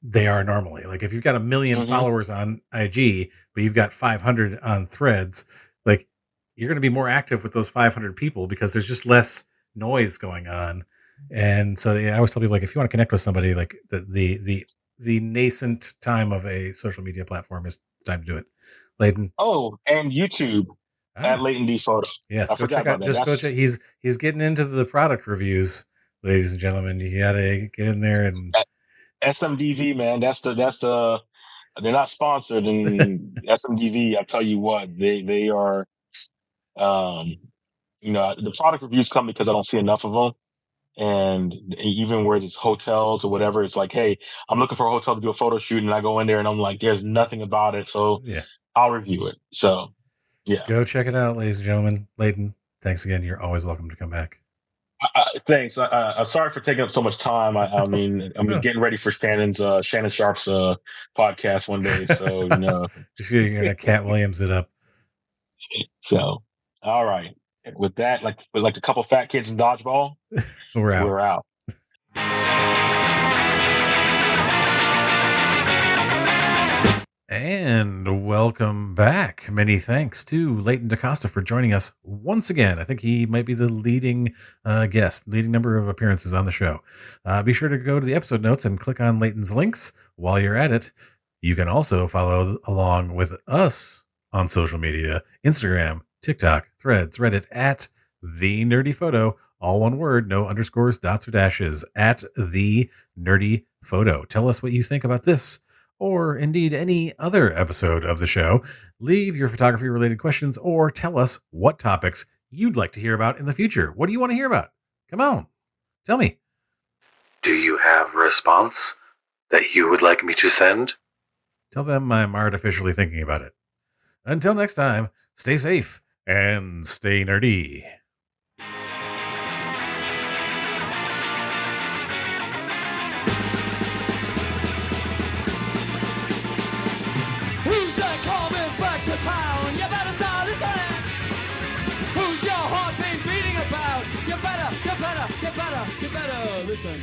they are normally. Like if you've got 1 million followers on IG, but you've got 500 on Threads, like you're going to be more active with those 500 people because there's just less noise going on. And so I always tell people, like, if you want to connect with somebody, like the nascent time of a social media platform is time to do it. Leighton. Oh, and YouTube at Leighton D Photo. Yes, go check out. Just go check. He's getting into the product reviews, ladies and gentlemen. You gotta get in there and SMDV, man. That's the. They're not sponsored, and SMDV. I tell you what, they are. The product reviews come because I don't see enough of them. And even where there's hotels or whatever, it's like, hey, I'm looking for a hotel to do a photo shoot, and I go in there and I'm like, there's nothing about it, so yeah, I'll review it. So, yeah, go check it out, ladies and gentlemen. Leighton, thanks again. You're always welcome to come back. Thanks. Sorry for taking up so much time. I'm getting ready for Shannon Sharp's podcast one day, so you're gonna Cat Williams it up. So, all right. With that, like a couple fat kids in dodgeball, we're out. And welcome back. Many thanks to Leighton DaCosta for joining us once again. I think he might be the leading leading number of appearances on the show. Be sure to go to the episode notes and click on Leighton's links while you're at it. You can also follow along with us on social media, Instagram, TikTok, Threads, Reddit, at The Nerdy Photo, all one word, no underscores, dots, or dashes, at The Nerdy Photo. Tell us what you think about this, or indeed any other episode of the show. Leave your photography-related questions, or tell us what topics you'd like to hear about in the future. What do you want to hear about? Come on, tell me. Do you have a response that you would like me to send? Tell them I'm artificially thinking about it. Until next time, stay safe and stay nerdy. Who's that coming back to town? You better start listening. Who's your heart been beating about? You better listen.